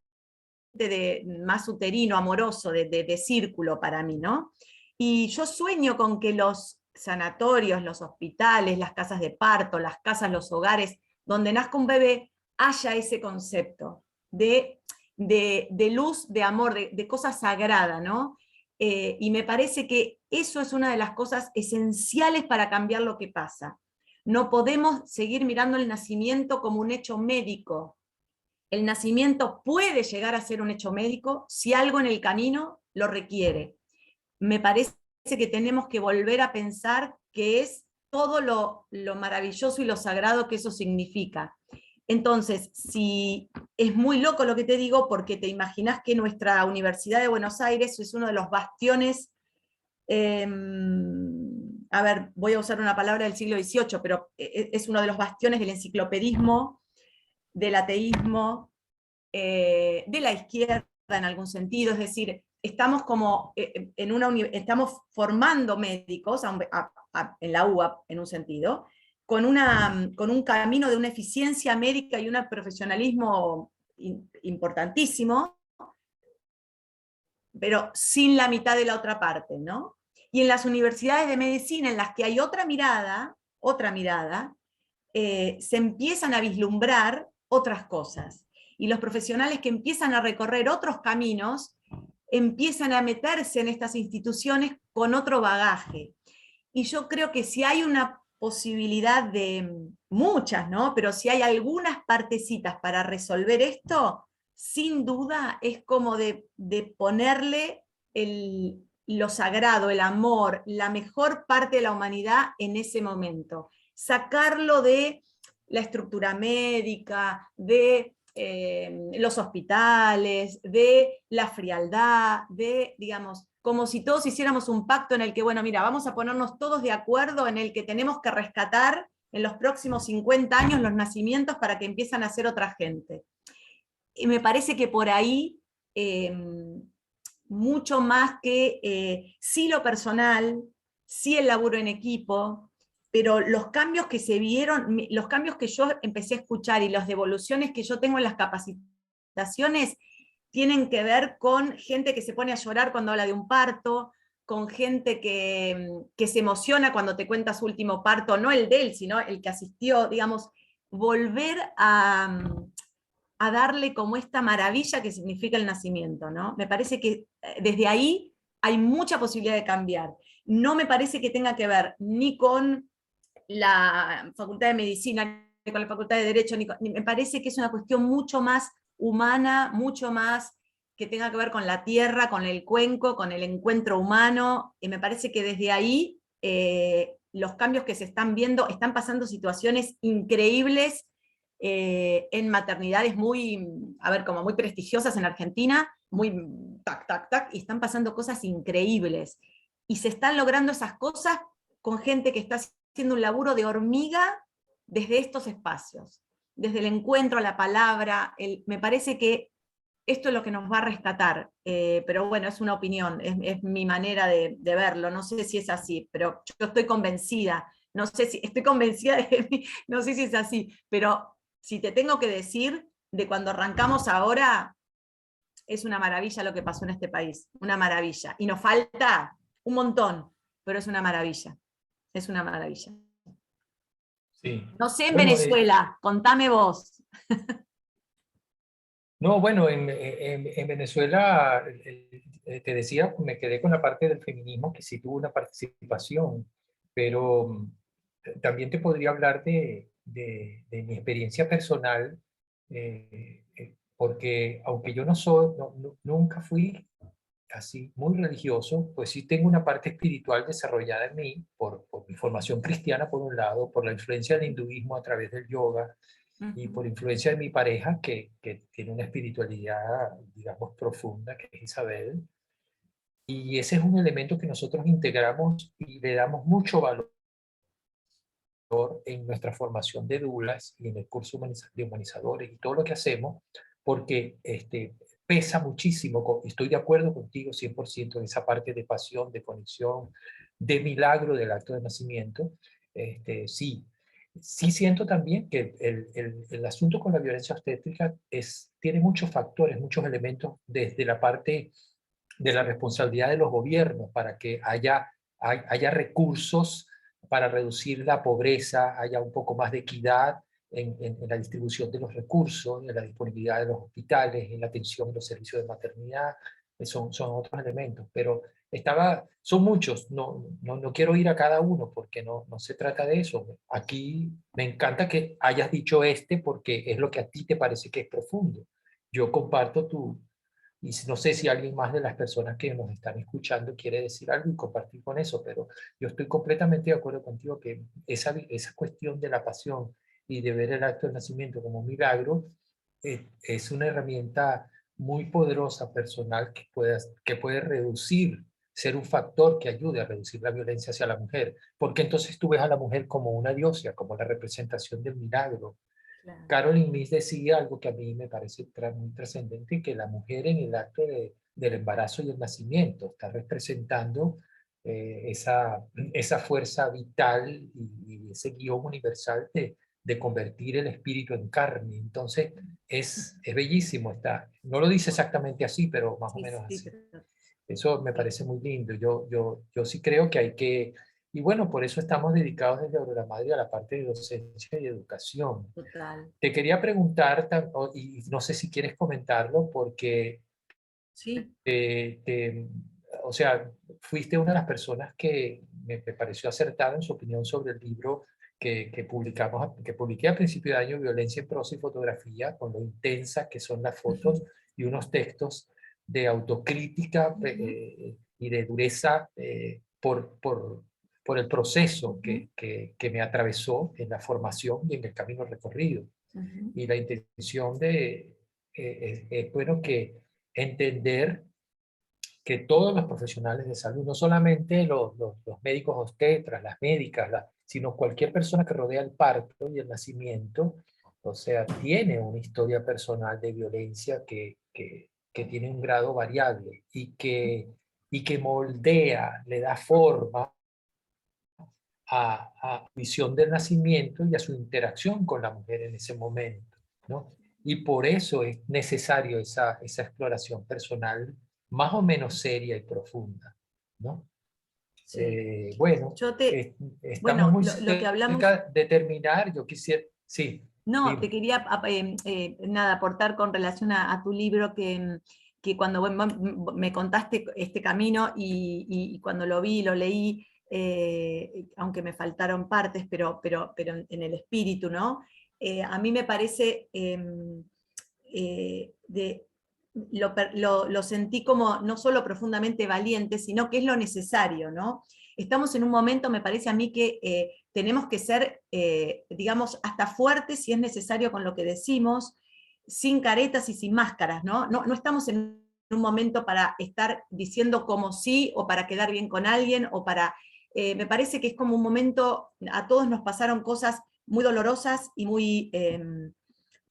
más uterino, amoroso, de círculo para mí, ¿no? Y yo sueño con que los sanatorios, los hospitales, las casas de parto, las casas, los hogares, donde nazca un bebé, haya ese concepto de luz, de amor, de cosa sagrada, ¿no? y me parece que eso es una de las cosas esenciales para cambiar lo que pasa. No podemos seguir mirando el nacimiento como un hecho médico. El nacimiento puede llegar a ser un hecho médico si algo en el camino lo requiere. Me parece que tenemos que volver a pensar que es todo lo maravilloso y lo sagrado que eso significa. Entonces, si es muy loco lo que te digo, porque te imaginas que nuestra Universidad de Buenos Aires es uno de los bastiones, a ver, voy a usar una palabra del siglo XVIII, pero es uno de los bastiones del enciclopedismo, del ateísmo, de la izquierda en algún sentido, es decir, estamos como estamos formando médicos en la UBA en un sentido, con un camino de una eficiencia médica y un profesionalismo importantísimo, pero sin la mitad de la otra parte, ¿no? Y en las universidades de medicina, en las que hay otra mirada, se empiezan a vislumbrar otras cosas. Y los profesionales que empiezan a recorrer otros caminos, empiezan a meterse en estas instituciones con otro bagaje. Y yo creo que si hay una posibilidad de muchas, ¿no? Pero si hay algunas partecitas para resolver esto, sin duda es como de ponerle lo sagrado, el amor, la mejor parte de la humanidad en ese momento. Sacarlo de la estructura médica, de los hospitales, de la frialdad, de, digamos, como si todos hiciéramos un pacto en el que, bueno, mira, vamos a ponernos todos de acuerdo en el que tenemos que rescatar en los próximos 50 años los nacimientos para que empiezan a ser otra gente. Y me parece que por ahí, mucho más que sí lo personal, sí el laburo en equipo, pero los cambios que se vieron, los cambios que yo empecé a escuchar y las devoluciones que yo tengo en las capacitaciones tienen que ver con gente que se pone a llorar cuando habla de un parto, con gente que se emociona cuando te cuenta su último parto, no el de él, sino el que asistió, digamos, volver a darle como esta maravilla que significa el nacimiento, ¿no? Me parece que desde ahí hay mucha posibilidad de cambiar. No me parece que tenga que ver ni con la Facultad de Medicina, ni con la Facultad de Derecho, me parece que es una cuestión mucho más humana, mucho más que tenga que ver con la tierra, con el cuenco, con el encuentro humano, y me parece que desde ahí los cambios que se están viendo, están pasando situaciones increíbles en maternidades muy, a ver, como muy prestigiosas en Argentina, muy tac, tac, tac, y están pasando cosas increíbles. Y se están logrando esas cosas con gente que está haciendo un laburo de hormiga desde estos espacios, desde el encuentro a la palabra. Me parece que esto es lo que nos va a rescatar, pero bueno, es una opinión, es mi manera de verlo, no sé si es así, pero yo estoy convencida, no sé si, estoy convencida de mí, no sé si es así, pero si te tengo que decir, de cuando arrancamos ahora, es una maravilla lo que pasó en este país, una maravilla, y nos falta un montón, pero es una maravilla, es una maravilla. Sí. No sé en Bueno, Venezuela, contame vos. No, bueno, en Venezuela, te decía, me quedé con la parte del feminismo que sí tuvo una participación, pero también te podría hablar de mi experiencia personal, porque aunque yo no soy, nunca fui así muy religioso, pues sí tengo una parte espiritual desarrollada en mí por mi formación cristiana por un lado, por la influencia del hinduismo a través del yoga, y por influencia de mi pareja, que tiene una espiritualidad, digamos, profunda, que es Isabel. Y ese es un elemento que nosotros integramos y le damos mucho valor en nuestra formación de doulas y en el curso de humanizadores y todo lo que hacemos, porque pesa muchísimo. Estoy de acuerdo contigo 100% en esa parte de pasión, de conexión, de milagro del acto de nacimiento. Sí, sí siento también que el asunto con la violencia obstétrica tiene muchos factores, muchos elementos, desde la parte de la responsabilidad de los gobiernos para que haya recursos para reducir la pobreza, haya un poco más de equidad en la distribución de los recursos, en la disponibilidad de los hospitales, en la atención de los servicios de maternidad, son otros elementos. Pero son muchos, no quiero ir a cada uno porque no se trata de eso. Aquí me encanta que hayas dicho porque es lo que a ti te parece que es profundo. Yo comparto y no sé si alguien más de las personas que nos están escuchando quiere decir algo y compartir con eso, pero yo estoy completamente de acuerdo contigo que esa cuestión de la pasión y de ver el acto del nacimiento como un milagro es una herramienta muy poderosa personal que puede reducir, ser un factor que ayude a reducir la violencia hacia la mujer, porque entonces tú ves a la mujer como una diosa, como la representación del milagro. Claro. Caroline Myss decía algo que a mí me parece muy trascendente, que la mujer en el acto del embarazo y el nacimiento está representando esa fuerza vital y ese guión universal de convertir el espíritu en carne. Entonces es bellísimo. No lo dice exactamente así, pero más o menos Sí, así. pero... Eso me parece muy lindo. Yo sí creo que hay que, y bueno, por eso estamos dedicados desde Aurora Madre a la parte de docencia y educación. Total. Te quería preguntar, y no sé si quieres comentarlo, porque Sí. o sea, fuiste una de las personas que me pareció acertada en su opinión sobre el libro que publiqué a principio de año, Violencia en prosa y fotografía, con lo intensas que son las fotos y unos textos de autocrítica y de dureza por el proceso que me atravesó en la formación y en el camino recorrido. Y la intención es bueno, que entender que todos los profesionales de salud, no solamente los médicos obstetras, las médicas, sino cualquier persona que rodea el parto y el nacimiento, o sea, tiene una historia personal de violencia que tiene un grado variable y que moldea, le da forma a visión del nacimiento y a su interacción con la mujer en ese momento, ¿no? Y por eso es necesario esa exploración personal más o menos seria y profunda, ¿no? Sí. Bueno, Yo estamos bueno, muy lo que hablamos, cerca de terminar. Yo quisiera, sí, no, te dime. quería nada, aportar con relación a tu libro que cuando me contaste este camino y cuando lo vi, lo leí, aunque me faltaron partes, pero en el espíritu, ¿no? A mí me parece lo sentí como no solo profundamente valiente, sino que es lo necesario, ¿no? Estamos en un momento, me parece a mí, que tenemos que ser, digamos, hasta fuertes si es necesario con lo que decimos, sin caretas y sin máscaras, ¿no? No estamos en un momento para estar diciendo como sí, o para quedar bien con alguien, o para... me parece que es como un momento, a todos nos pasaron cosas muy dolorosas y muy...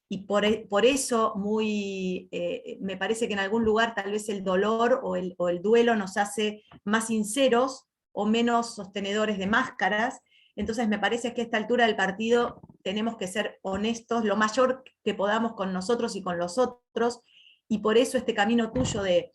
y por eso me parece que en algún lugar tal vez el dolor o el duelo nos hace más sinceros o menos sostenedores de máscaras. Entonces me parece que a esta altura del partido tenemos que ser honestos lo mayor que podamos con nosotros y con los otros, y por eso este camino tuyo de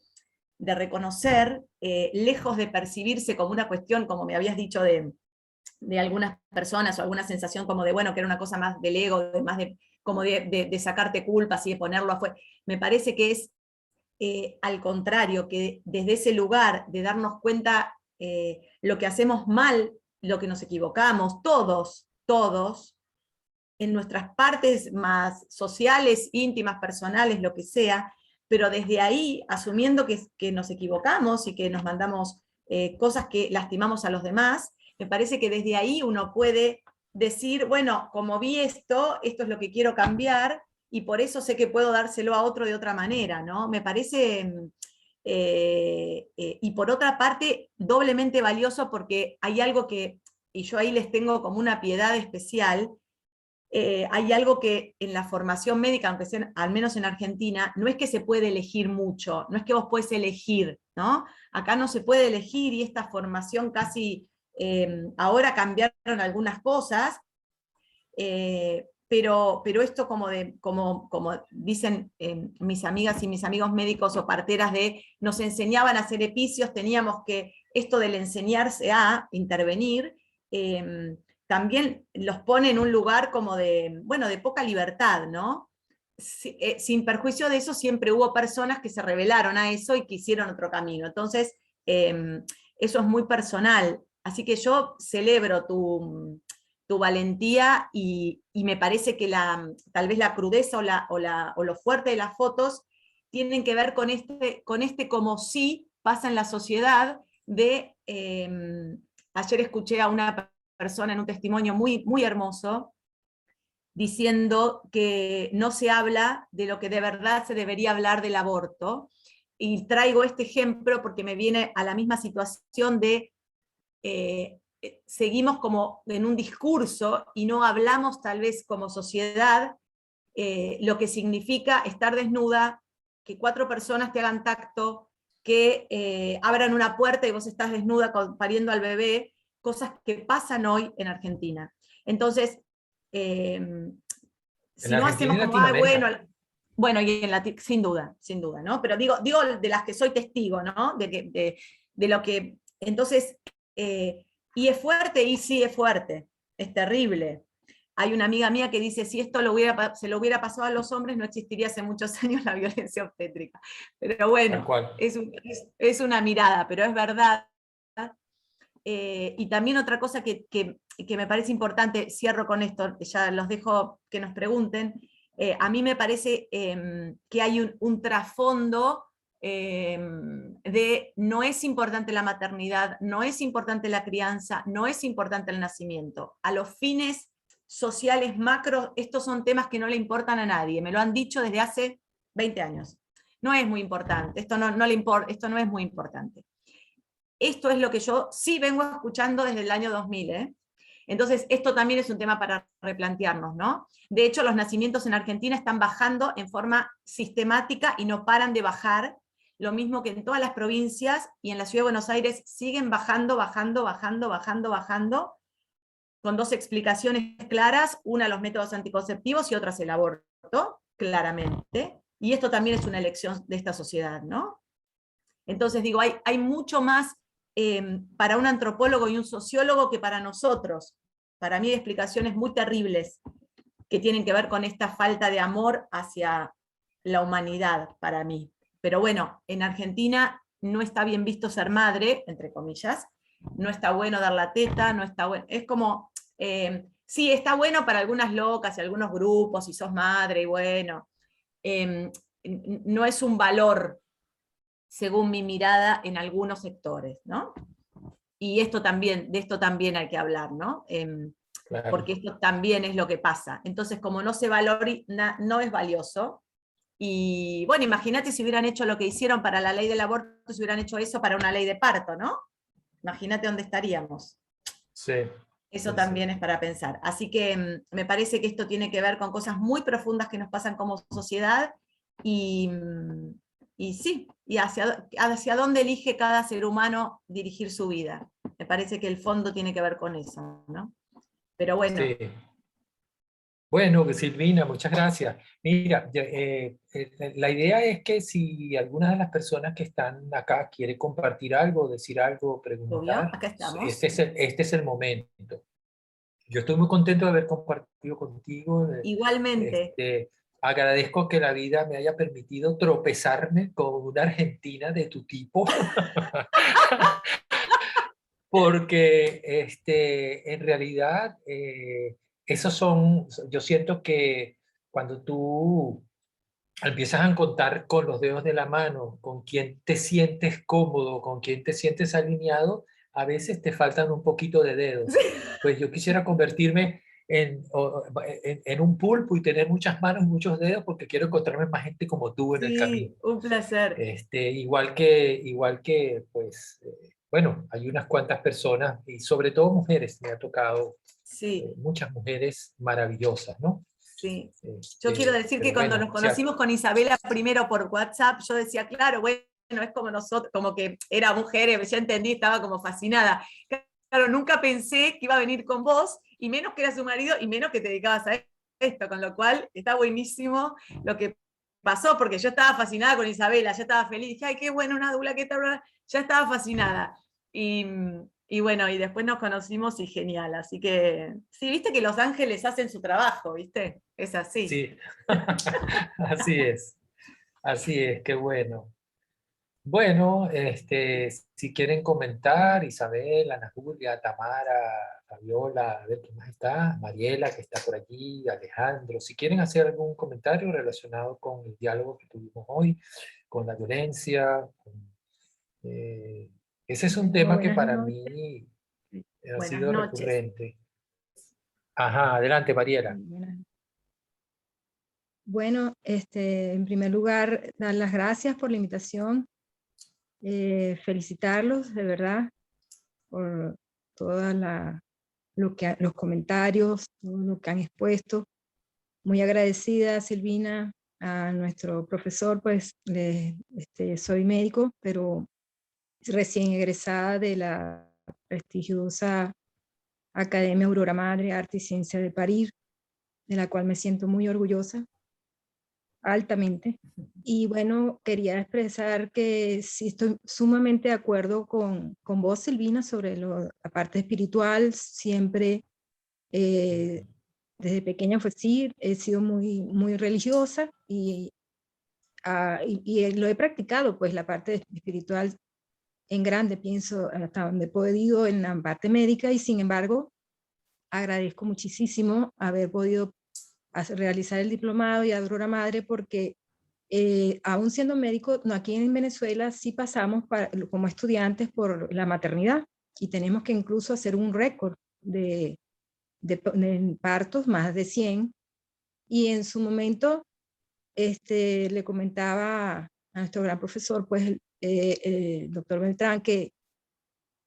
reconocer, lejos de percibirse como una cuestión, como me habías dicho, de algunas personas, o alguna sensación como de, bueno, que era una cosa más del ego, más como de sacarte culpas y de ponerlo afuera. Me parece que es al contrario, que desde ese lugar de darnos cuenta lo que hacemos mal, lo que nos equivocamos, todos, en nuestras partes más sociales, íntimas, personales, lo que sea, pero desde ahí, asumiendo que nos equivocamos y que nos mandamos cosas que lastimamos a los demás, me parece que desde ahí uno puede decir, bueno, como vi esto es lo que quiero cambiar, y por eso sé que puedo dárselo a otro de otra manera, ¿no? Me parece, y por otra parte, doblemente valioso, porque hay algo y yo ahí les tengo como una piedad especial. Hay algo que en la formación médica, aunque sea al menos en Argentina, no es que se puede elegir mucho, no es que vos podés elegir, ¿no? Acá no se puede elegir, y esta formación casi, ahora cambiaron algunas cosas, pero esto como dicen mis amigas y mis amigos médicos o parteras, nos enseñaban a hacer epicios, teníamos que, esto del enseñarse a intervenir, también los pone en un lugar como bueno, de poca libertad, ¿no? Sin perjuicio de eso, siempre hubo personas que se rebelaron a eso y que hicieron otro camino. Entonces, eso es muy personal. Así que yo celebro tu valentía y me parece que tal vez la crudeza o lo fuerte de las fotos tienen que ver con este como sí pasa en la sociedad de... ayer escuché a una persona en un testimonio muy, muy hermoso diciendo que no se habla de lo que de verdad se debería hablar del aborto. Y traigo este ejemplo porque me viene a la misma situación de seguimos como en un discurso y no hablamos tal vez como sociedad lo que significa estar desnuda, que 4 personas te hagan tacto, que abran una puerta y vos estás desnuda pariendo al bebé, cosas que pasan hoy en Argentina. Entonces, si no hacemos como, bueno, y sin duda, ¿no? Pero digo de las que soy testigo, ¿no? De lo que, entonces, y es fuerte, y sí es fuerte, es terrible. Hay una amiga mía que dice, si esto se lo hubiera pasado a los hombres, no existiría hace muchos años la violencia obstétrica. Pero bueno, es una mirada, pero es verdad. Y también otra cosa que me parece importante, cierro con esto, ya los dejo que nos pregunten, a mí me parece que hay un trasfondo de no es importante la maternidad, no es importante la crianza, no es importante el nacimiento. A los fines sociales macros, estos son temas que no le importan a nadie, me lo han dicho desde hace 20 años. No es muy importante, esto no es muy importante. Esto es lo que yo sí vengo escuchando desde el año 2000, ¿eh? Entonces, esto también es un tema para replantearnos, ¿no? De hecho, los nacimientos en Argentina están bajando en forma sistemática y no paran de bajar, lo mismo que en todas las provincias, y en la Ciudad de Buenos Aires siguen bajando, con 2 explicaciones claras, una los métodos anticonceptivos y otra el aborto, claramente, y esto también es una elección de esta sociedad, ¿no? Entonces digo, hay mucho más para un antropólogo y un sociólogo que para nosotros. Para mí hay explicaciones muy terribles que tienen que ver con esta falta de amor hacia la humanidad, para mí. Pero bueno, en Argentina no está bien visto ser madre, entre comillas, no está bueno dar la teta, no está bueno, es como, sí, está bueno para algunas locas y algunos grupos, si sos madre, y bueno, no es un valor según mi mirada, en algunos sectores, ¿no? Y de esto también hay que hablar, ¿no? Claro. Porque esto también es lo que pasa. Entonces, como no se valora, no es valioso. Y bueno, imagínate si hubieran hecho lo que hicieron para la ley del aborto, si hubieran hecho eso para una ley de parto, ¿no? Imagínate dónde estaríamos. Sí. Eso también es para pensar. Así que me parece que esto tiene que ver con cosas muy profundas que nos pasan como sociedad y sí, y hacia dónde elige cada ser humano dirigir su vida. Me parece que el fondo tiene que ver con eso, ¿no? Pero bueno. Sí. Bueno, Silvina, muchas gracias. Mira, la idea es que si alguna de las personas que están acá quiere compartir algo, decir algo, preguntar, Obvio, acá estamos. este es el momento. Yo estoy muy contento de haber compartido contigo. Igualmente. Agradezco que la vida me haya permitido tropezarme con una argentina de tu tipo. Porque en realidad yo siento que cuando tú empiezas a contar con los dedos de la mano, con quien te sientes cómodo, con quien te sientes alineado, a veces te faltan un poquito de dedos. Pues yo quisiera convertirme en un pulpo y tener muchas manos y muchos dedos porque quiero encontrarme más gente como tú en el camino. Un placer. Igual que pues, bueno, hay unas cuantas personas y sobre todo mujeres, me ha tocado muchas mujeres maravillosas, ¿no? Sí. Yo quiero decir que cuando nos conocimos con Isabela primero por WhatsApp, yo decía, claro, bueno, es como nosotros, como que era mujer, ya entendí, estaba como fascinada. Claro, nunca pensé que iba a venir con vos, y menos que era su marido, y menos que te dedicabas a esto, con lo cual está buenísimo lo que pasó, porque yo estaba fascinada con Isabela, ya estaba feliz, dije, ay, qué bueno, una dula, qué tal, ya estaba fascinada. Y bueno, y después nos conocimos y genial, así que, sí, viste que los ángeles hacen su trabajo, ¿viste? Es así. Sí, así es, qué bueno. Bueno, si quieren comentar, Isabel, Ana Julia, Tamara, Fabiola, a ver quién más está, Mariela, que está por allí, Alejandro, si quieren hacer algún comentario relacionado con el diálogo que tuvimos hoy, con la violencia, eh, ese es un tema que Buenas para noches. mí ha Buenas sido noches. recurrente. Ajá, adelante, Mariela. Bueno, en primer lugar, dar las gracias por la invitación, felicitarlos de verdad por todos los comentarios, todo lo que han expuesto. Muy agradecida, Silvina, a nuestro profesor, pues soy médico, pero recién egresada de la prestigiosa Academia Aurora Madre, Arte y Ciencia de París, de la cual me siento muy orgullosa, altamente. Y bueno, quería expresar que sí estoy sumamente de acuerdo con vos, Silvina, sobre la parte espiritual. Siempre, desde pequeña, pues sí, he sido muy, muy religiosa y lo he practicado, pues la parte espiritual en grande, pienso, hasta donde he podido en la parte médica, y sin embargo, agradezco muchísimo haber podido realizar el diplomado y Aurora Madre, porque aún siendo médico, no, aquí en Venezuela sí pasamos como estudiantes por la maternidad y tenemos que incluso hacer un récord de partos, más de 100. Y en su momento le comentaba a nuestro gran profesor, pues el doctor Beltrán, que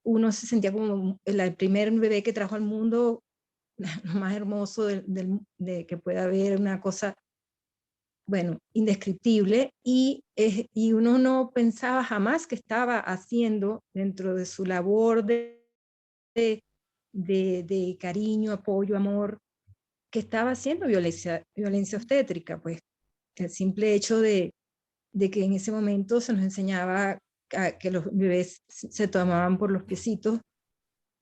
uno se sentía como el primer bebé que trajo al mundo, lo más hermoso de que pueda haber, una cosa, bueno, indescriptible, y uno no pensaba jamás que estaba haciendo dentro de su labor de cariño, apoyo, amor, que estaba haciendo violencia obstétrica. Pues el simple hecho de que en ese momento se nos enseñaba que los bebés se tomaban por los piecitos.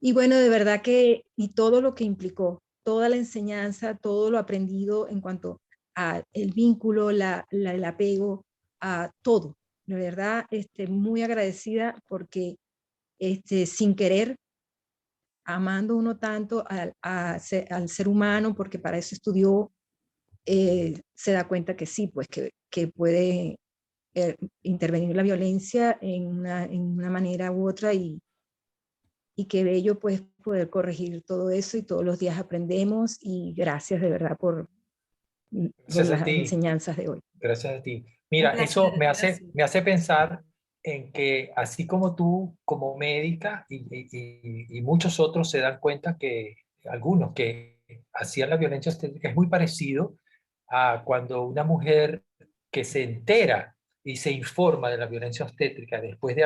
Y bueno, de verdad que, y todo lo que implicó, toda la enseñanza, todo lo aprendido en cuanto a el vínculo, el apego, a todo. De verdad, muy agradecida porque sin querer, amando uno tanto al ser humano, porque para eso estudió, se da cuenta que sí, pues que puede intervenir la violencia en una manera u otra, y qué bello pues poder corregir todo eso, y todos los días aprendemos, y gracias de verdad por Gracias a las ti. enseñanzas de hoy. Gracias a ti. Un Mira, eso placer, gracias. me hace pensar en que así como tú, como médica, y muchos otros se dan cuenta que algunos que hacían la violencia obstétrica es muy parecido a cuando una mujer que se entera y se informa de la violencia obstétrica después de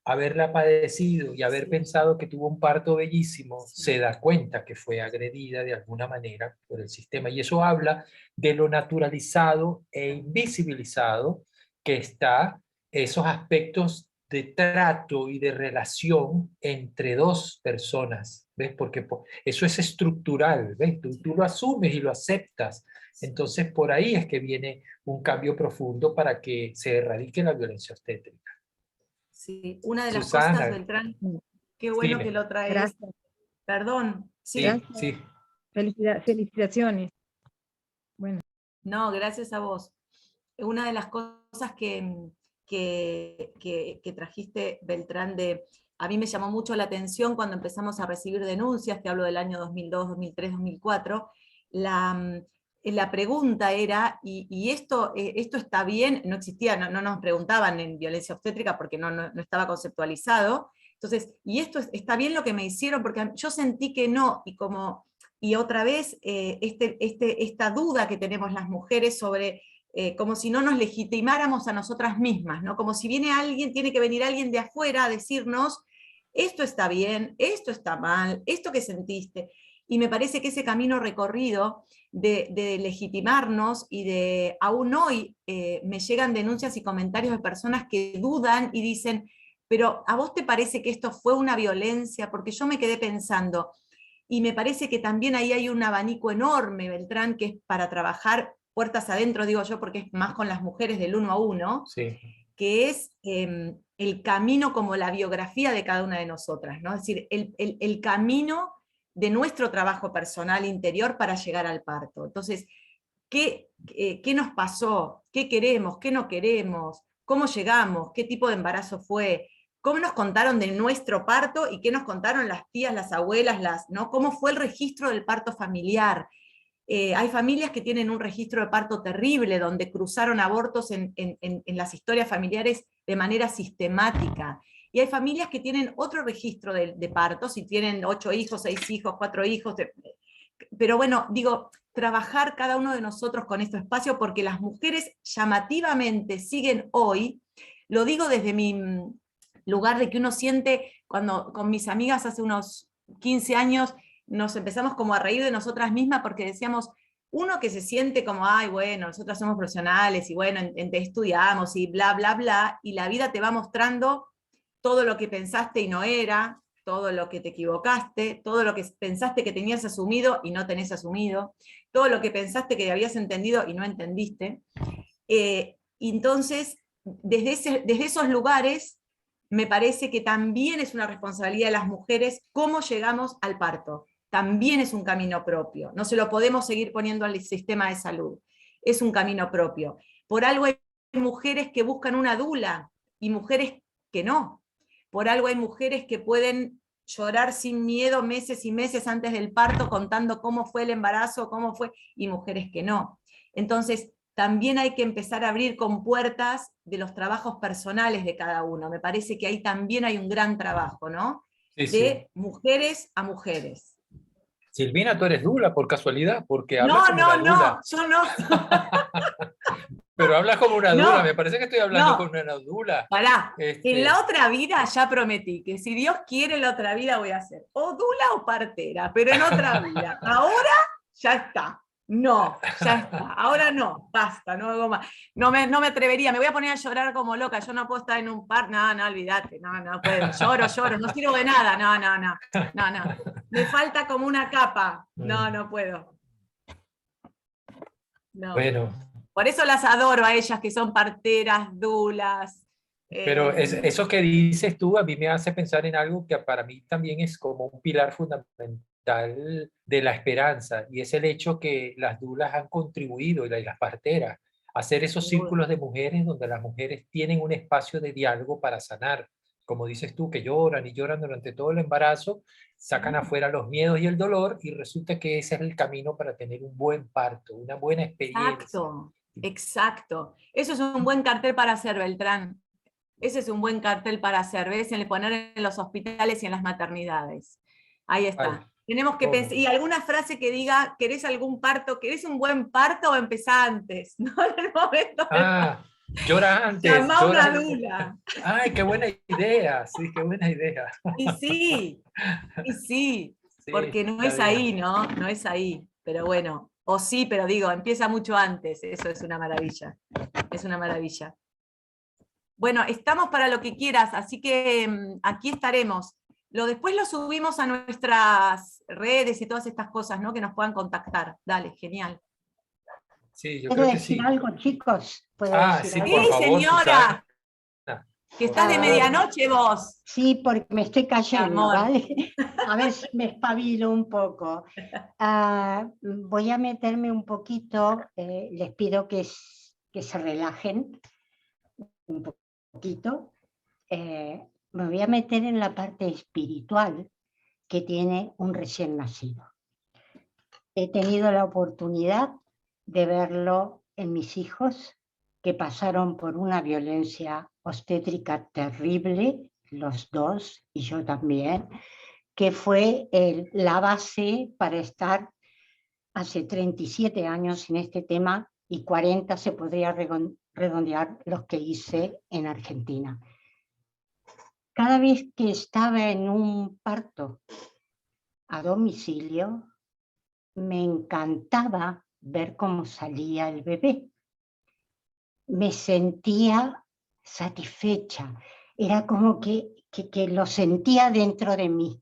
haberla padecido y haber Sí. pensado que tuvo un parto bellísimo, Sí. se da cuenta que fue agredida de alguna manera por el sistema. Y eso habla de lo naturalizado e invisibilizado que está esos aspectos de trato y de relación entre dos personas, ¿ves? Porque eso es estructural, ¿ves? Tú lo asumes y lo aceptas. Entonces, por ahí es que viene un cambio profundo para que se erradique la violencia obstétrica. Sí, una de las cosas, Susana, Beltrán, qué bueno que dime. lo traes. Gracias, Perdón, sí. Sí, gracias. sí. Felicitaciones. Bueno. No, gracias a vos. Una de las cosas que trajiste, Beltrán, a mí me llamó mucho la atención cuando empezamos a recibir denuncias, te hablo del año 2002, 2003, 2004, la pregunta era, ¿y esto está bien? No existía, no nos preguntaban en violencia obstétrica porque no estaba conceptualizado. Entonces, ¿y esto está bien lo que me hicieron? Porque yo sentí que no, y otra vez esta duda que tenemos las mujeres sobre como si no nos legitimáramos a nosotras mismas, ¿no? Como si tiene que venir alguien de afuera a decirnos, esto está bien, esto está mal, esto que sentiste. Y me parece que ese camino recorrido de legitimarnos, y de aún hoy me llegan denuncias y comentarios de personas que dudan y dicen, pero ¿a vos te parece que esto fue una violencia? Porque yo me quedé pensando, y me parece que también ahí hay un abanico enorme, Beltrán, que es para trabajar puertas adentro, digo yo, porque es más con las mujeres del 1 a 1, Sí. que es el camino como la biografía de cada una de nosotras, ¿no? Es decir, el camino de nuestro trabajo personal interior para llegar al parto. Entonces, ¿qué nos pasó? ¿Qué queremos? ¿Qué no queremos? ¿Cómo llegamos? ¿Qué tipo de embarazo fue? ¿Cómo nos contaron de nuestro parto y qué nos contaron las tías, las abuelas, ¿no? ¿Cómo fue el registro del parto familiar? Hay familias que tienen un registro de parto terrible, donde cruzaron abortos en las historias familiares de manera sistemática. Y hay familias que tienen otro registro de partos, y tienen 8 hijos, 6 hijos, 4 hijos. Pero bueno, digo, trabajar cada uno de nosotros con este espacio, porque las mujeres llamativamente siguen hoy, lo digo desde mi lugar de que uno siente, cuando con mis amigas hace unos 15 años, nos empezamos como a reír de nosotras mismas, porque decíamos, uno que se siente como, ay, bueno, nosotras somos profesionales, y bueno, estudiamos, y bla, bla, bla, y la vida te va mostrando todo lo que pensaste y no era, todo lo que te equivocaste, todo lo que pensaste que tenías asumido y no tenés asumido, todo lo que pensaste que habías entendido y no entendiste. Entonces, desde esos lugares, me parece que también es una responsabilidad de las mujeres cómo llegamos al parto. También es un camino propio. No se lo podemos seguir poniendo al sistema de salud. Es un camino propio. Por algo hay mujeres que buscan una dula y mujeres que no. Por algo hay mujeres que pueden llorar sin miedo meses y meses antes del parto contando cómo fue el embarazo, cómo fue, y mujeres que no. Entonces, también hay que empezar a abrir compuertas de los trabajos personales de cada uno. Me parece que ahí también hay un gran trabajo, ¿no? Sí, de sí. mujeres a mujeres. Silvina, tú eres dula por casualidad, porque hablas No, como una dula. yo no. Pero hablas como una dula, No, me parece que estoy hablando con una dula. Pará, en la otra vida ya prometí que si Dios quiere en la otra vida voy a ser o dula o partera, pero en otra vida. Ahora ya está. No, ya está. Ahora no, basta, no hago más. No me atrevería, me voy a poner a llorar como loca. Yo no puedo estar en un par, no, olvídate, no puedo. Lloro, no sirvo de nada, no. Me falta como una capa. No puedo. No. Bueno. Por eso las adoro a ellas, que son parteras, dulas. Pero eso que dices tú a mí me hace pensar en algo que para mí también es como un pilar fundamental de la esperanza, y es el hecho que las dulas han contribuido, y las parteras, a hacer esos círculos de mujeres donde las mujeres tienen un espacio de diálogo para sanar. Como dices tú, que lloran y lloran durante todo el embarazo, sacan afuera los miedos y el dolor, y resulta que ese es el camino para tener un buen parto, una buena experiencia. Exacto. Eso es un buen cartel para hacer, Beltrán. Ese es un buen cartel para hacer, ¿ves? En poner en los hospitales y en las maternidades. Ahí está. Ay, tenemos que pensar, y alguna frase que diga, ¿querés algún parto? ¿Querés un buen parto o empezá antes? ¿No? En el momento llora antes. Llamá a una dula. Ay, qué buena idea, sí, qué buena idea. Y sí, porque no es ahí, ¿no? No es ahí, pero bueno, o sí, pero digo, empieza mucho antes, eso es una maravilla, es una maravilla. Bueno, estamos para lo que quieras, así que aquí estaremos. Después lo subimos a nuestras redes y todas estas cosas, ¿no? Que nos puedan contactar. Dale, genial. Sí, yo ¿Puedo creo que decir sí. algo, chicos? Sí, por favor, señora. Susana. Que estás de medianoche vos. Sí, porque me estoy cayendo, Amor. ¿vale? A ver si me espabilo un poco. Voy a meterme un poquito, les pido que se relajen un poquito. Me voy a meter en la parte espiritual que tiene un recién nacido. He tenido la oportunidad de verlo en mis hijos, que pasaron por una violencia obstétrica terrible, los dos, y yo también, que fue la base para estar hace 37 años en este tema, y 40 se podría redondear los que hice en Argentina. Cada vez que estaba en un parto a domicilio, me encantaba ver cómo salía el bebé. Me sentía satisfecha, era como que lo sentía dentro de mí,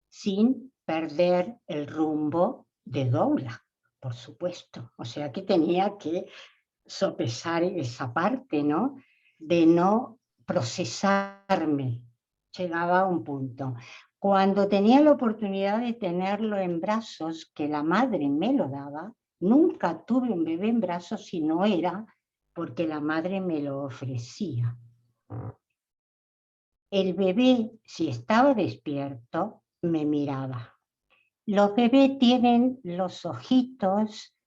sin perder el rumbo de doula, por supuesto. O sea que tenía que sopesar esa parte, ¿no? de no procesarme. Llegaba a un punto. Cuando tenía la oportunidad de tenerlo en brazos, que la madre me lo daba, nunca tuve un bebé en brazos si no era porque la madre me lo ofrecía. El bebé, si estaba despierto, me miraba. Los bebés tienen los ojitos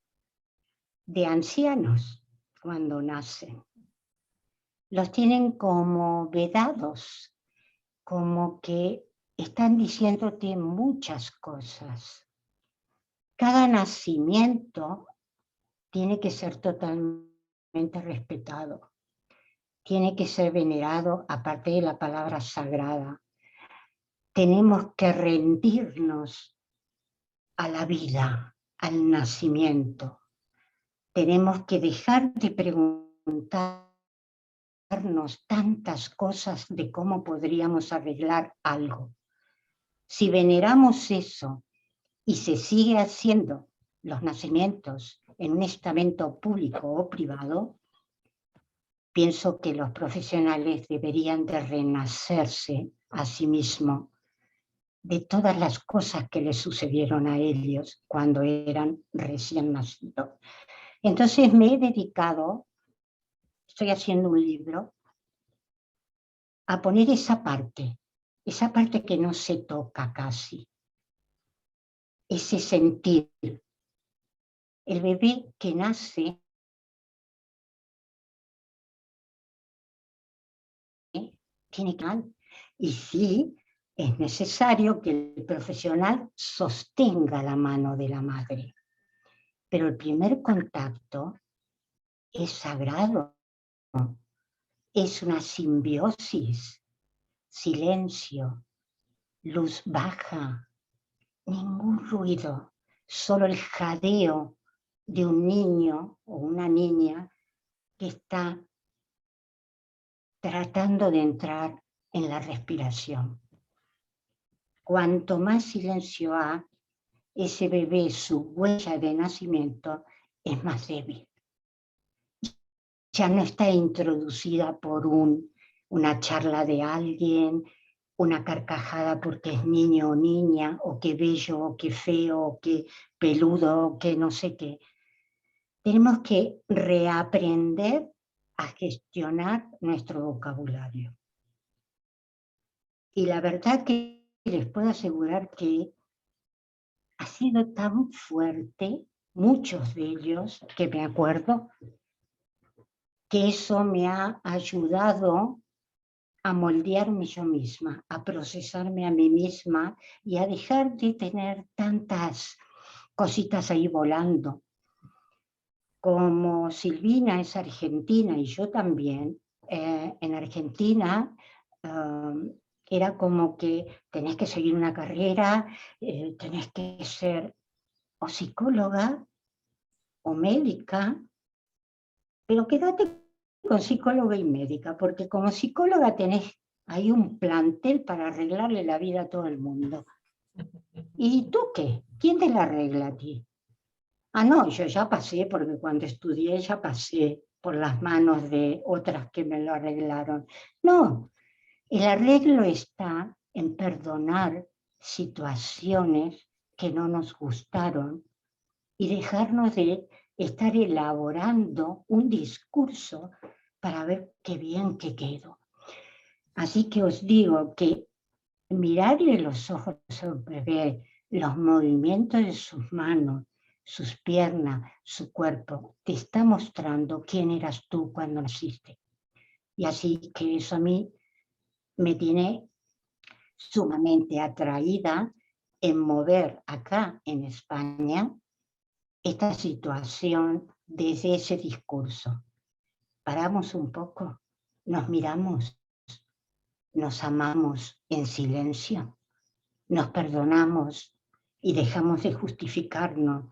de ancianos cuando nacen. Los tienen como vedados, como que están diciéndote muchas cosas. Cada nacimiento tiene que ser totalmente respetado. Tiene que ser venerado, aparte de la palabra sagrada. Tenemos que rendirnos a la vida, al nacimiento. Tenemos que dejar de preguntarnos tantas cosas de cómo podríamos arreglar algo. Si veneramos eso y se sigue haciendo los nacimientos en un estamento público o privado, pienso que los profesionales deberían de renacerse a sí mismos de todas las cosas que les sucedieron a ellos cuando eran recién nacidos. Entonces me he dedicado, estoy haciendo un libro, a poner esa parte que no se toca casi, ese sentir. El bebé que nace tiene que... Y sí, es necesario que el profesional sostenga la mano de la madre. Pero el primer contacto es sagrado. Es una simbiosis, silencio, luz baja, ningún ruido, solo el jadeo de un niño o una niña que está tratando de entrar en la respiración. Cuanto más silencio hay, ese bebé, su huella de nacimiento es más débil. Ya no está introducida por una charla de alguien, una carcajada porque es niño o niña, o qué bello, o qué feo, o qué peludo, o qué no sé qué. Tenemos que reaprender a gestionar nuestro vocabulario. Y la verdad que les puedo asegurar que ha sido tan fuerte, muchos de ellos, que me acuerdo, que eso me ha ayudado a moldearme yo misma, a procesarme a mí misma y a dejar de tener tantas cositas ahí volando. Como Silvina es argentina y yo también, en Argentina era como que tenés que seguir una carrera, tenés que ser o psicóloga o médica, pero quédate con psicóloga y médica, porque como psicóloga tenés ahí un plantel para arreglarle la vida a todo el mundo. ¿Y tú qué? ¿Quién te la arregla a ti? Ah, no, yo ya pasé, porque cuando estudié ya pasé por las manos de otras que me lo arreglaron. No, el arreglo está en perdonar situaciones que no nos gustaron y dejarnos de estar elaborando un discurso para ver qué bien que quedo. Así que os digo que mirarle los ojos a un bebé, los movimientos de sus manos, sus piernas, su cuerpo, te está mostrando quién eras tú cuando naciste. Y así que eso a mí me tiene sumamente atraída en mover acá en España esta situación desde ese discurso. Paramos un poco, nos miramos, nos amamos en silencio, nos perdonamos y dejamos de justificarnos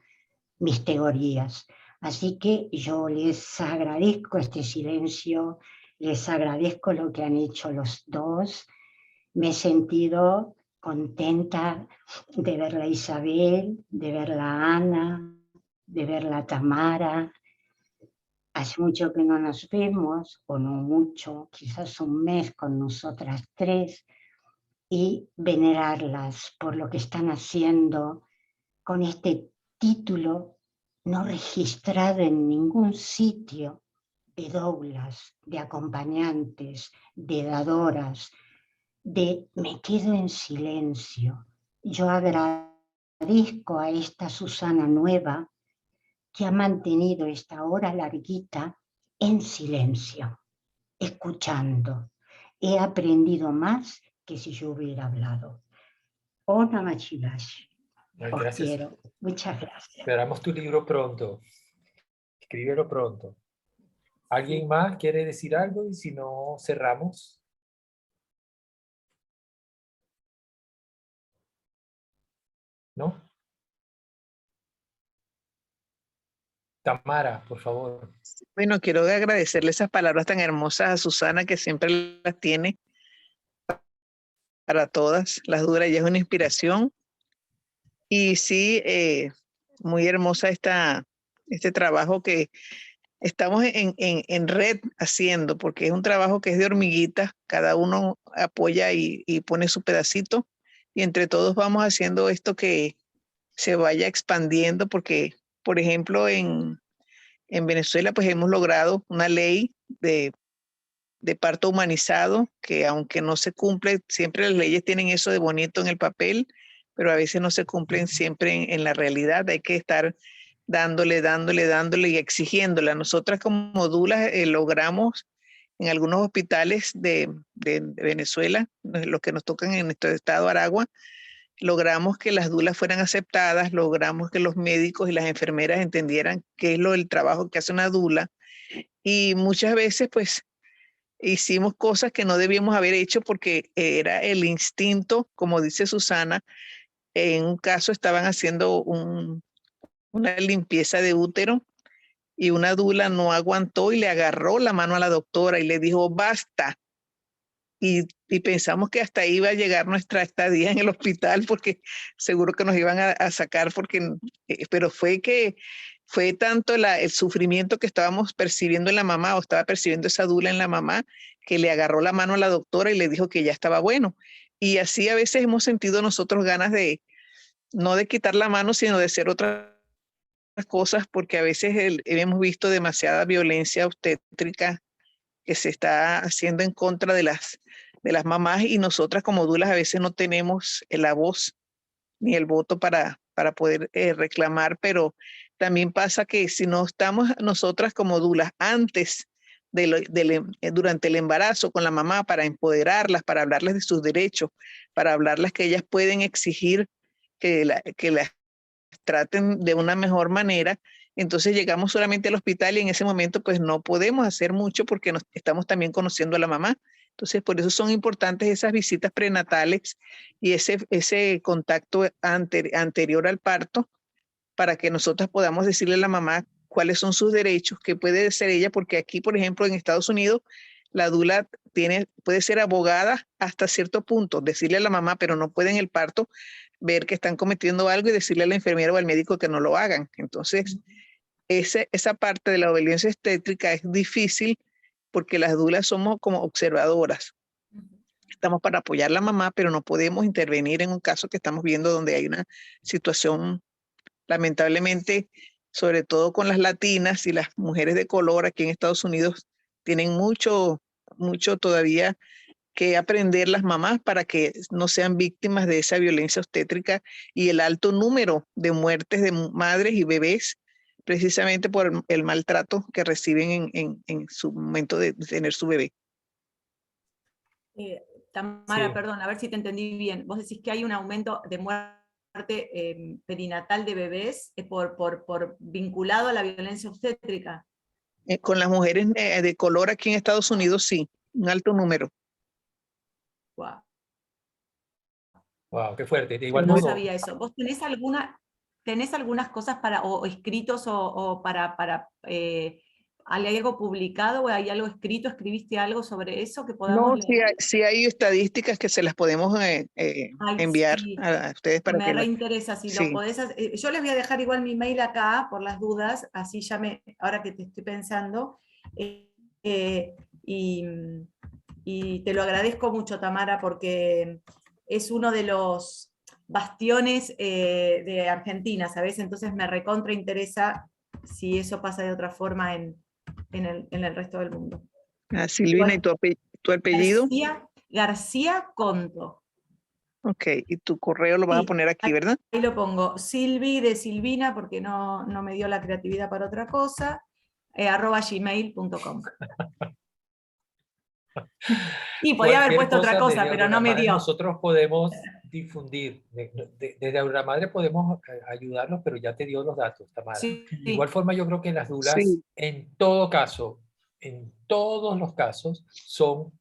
mis teorías. Así que yo les agradezco este silencio, les agradezco lo que han hecho los dos. Me he sentido contenta de verla Isabel, de verla Ana, de verla Tamara. hace mucho que no nos vemos, o no mucho, quizás un mes con nosotras tres, y venerarlas por lo que están haciendo con este título no registrado en ningún sitio, de doulas, de acompañantes, de dadoras, de me quedo en silencio. Yo agradezco a esta Susana nueva que ha mantenido esta hora larguita en silencio, escuchando. He aprendido más que si yo hubiera hablado. Om Namah Shivaya. Os Gracias. quiero. Muchas gracias. Esperamos tu libro pronto. Escríbelo pronto. ¿Alguien más quiere decir algo? Y si no, cerramos. ¿No? Tamara, por favor. Bueno, quiero agradecerle esas palabras tan hermosas a Susana, que siempre las tiene para todas las duras. Ella es una inspiración. Y sí, muy hermosa este trabajo que estamos en red haciendo, porque es un trabajo que es de hormiguitas, cada uno apoya y pone su pedacito, y entre todos vamos haciendo esto que se vaya expandiendo, porque, por ejemplo, en Venezuela pues hemos logrado una ley de parto humanizado, que aunque no se cumple, siempre las leyes tienen eso de bonito en el papel, pero a veces no se cumplen siempre en la realidad. Hay que estar dándole y exigiéndola. Nosotras como dulas logramos en algunos hospitales de Venezuela, los que nos tocan en nuestro estado Aragua, logramos que las dulas fueran aceptadas, logramos que los médicos y las enfermeras entendieran qué es el trabajo que hace una dula, y muchas veces pues hicimos cosas que no debíamos haber hecho porque era el instinto, como dice Susana. En un caso estaban haciendo una limpieza de útero y una dula no aguantó y le agarró la mano a la doctora y le dijo, basta. Y pensamos que hasta ahí iba a llegar nuestra estadía en el hospital, porque seguro que nos iban a sacar, pero fue tanto el sufrimiento que estábamos percibiendo en la mamá, o estaba percibiendo esa dula en la mamá, que le agarró la mano a la doctora y le dijo que ya estaba bueno. Y así a veces hemos sentido nosotros ganas no de quitar la mano, sino de hacer otras cosas, porque a veces hemos visto demasiada violencia obstétrica que se está haciendo en contra de las mamás, y nosotras como dulas a veces no tenemos la voz ni el voto para poder reclamar, pero también pasa que si no estamos nosotras como dulas antes durante el embarazo con la mamá, para empoderarlas, para hablarles de sus derechos, para hablarles que ellas pueden exigir que las traten de una mejor manera, entonces llegamos solamente al hospital y en ese momento pues no podemos hacer mucho porque estamos también conociendo a la mamá. Entonces por eso son importantes esas visitas prenatales y ese contacto anterior al parto, para que nosotras podamos decirle a la mamá cuáles son sus derechos, qué puede ser ella, porque aquí, por ejemplo, en Estados Unidos, la dula puede ser abogada hasta cierto punto, decirle a la mamá, pero no puede en el parto ver que están cometiendo algo y decirle a la enfermera o al médico que no lo hagan. Entonces, esa parte de la violencia obstétrica es difícil porque las dulas somos como observadoras. Estamos para apoyar a la mamá, pero no podemos intervenir en un caso que estamos viendo donde hay una situación, lamentablemente, sobre todo con las latinas y las mujeres de color aquí en Estados Unidos, tienen mucho todavía que aprender las mamás para que no sean víctimas de esa violencia obstétrica y el alto número de muertes de madres y bebés precisamente por el maltrato que reciben en su momento de tener su bebé. Tamara, Sí. perdón, a ver si te entendí bien. Vos decís que hay un aumento de muerte perinatal de bebés por vinculado a la violencia obstétrica. Con las mujeres de color aquí en Estados Unidos, sí, un alto número. Wow. Wow, qué fuerte. De igual No modo, sabía eso. ¿Vos tenés algunas cosas o escritos o para ¿Hay algo publicado o hay algo escrito? ¿Escribiste algo sobre eso que No, podamos leer? sí hay estadísticas que se las podemos Ay, enviar sí, a ustedes para me que las... reinteresa, si lo Sí, podés yo les voy a dejar igual mi mail acá, por las dudas, así ya ahora que te estoy pensando, y te lo agradezco mucho, Tamara, porque es uno de los bastiones de Argentina, ¿sabes? Entonces me recontra interesa si eso pasa de otra forma en el resto del mundo. Silvina, ¿y Igual, tu apellido? García Conto. Ok, y tu correo lo vas a Sí, poner aquí, ¿verdad? ahí lo pongo, Silvi de Silvina, porque no me dio la creatividad para otra cosa, @gmail.com. Y podía haber Cualquier puesto otra cosa, desde pero Aurora no me Madre dio. nosotros podemos difundir. Desde Aurora Madre podemos ayudarlos, pero ya te dio los datos, Tamara. Sí, De igual forma, yo creo que las dudas, Sí, en todo caso, en todos los casos, son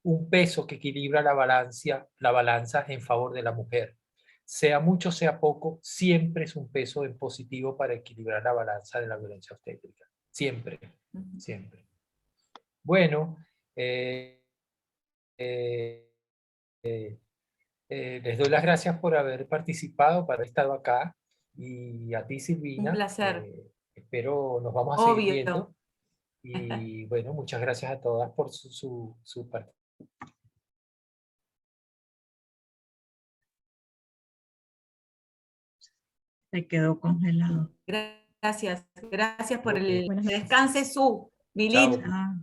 un peso que equilibra la balanza en favor de la mujer. Sea mucho, sea poco, siempre es un peso en positivo para equilibrar la balanza de la violencia obstétrica. Siempre, siempre. Bueno, eh, les doy las gracias por haber participado, por haber estado acá. Y a ti, un Silvina, placer, espero nos vamos a seguir obvio. viendo. Y bueno, muchas gracias a todas por su participación. Se quedó congelado. Gracias por Ok, el... Buenas noches. Descanse mi chao.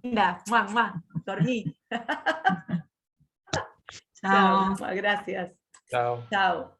linda. Mua, mua. Dormí. Chao. Chao, gracias. Chao. Chao.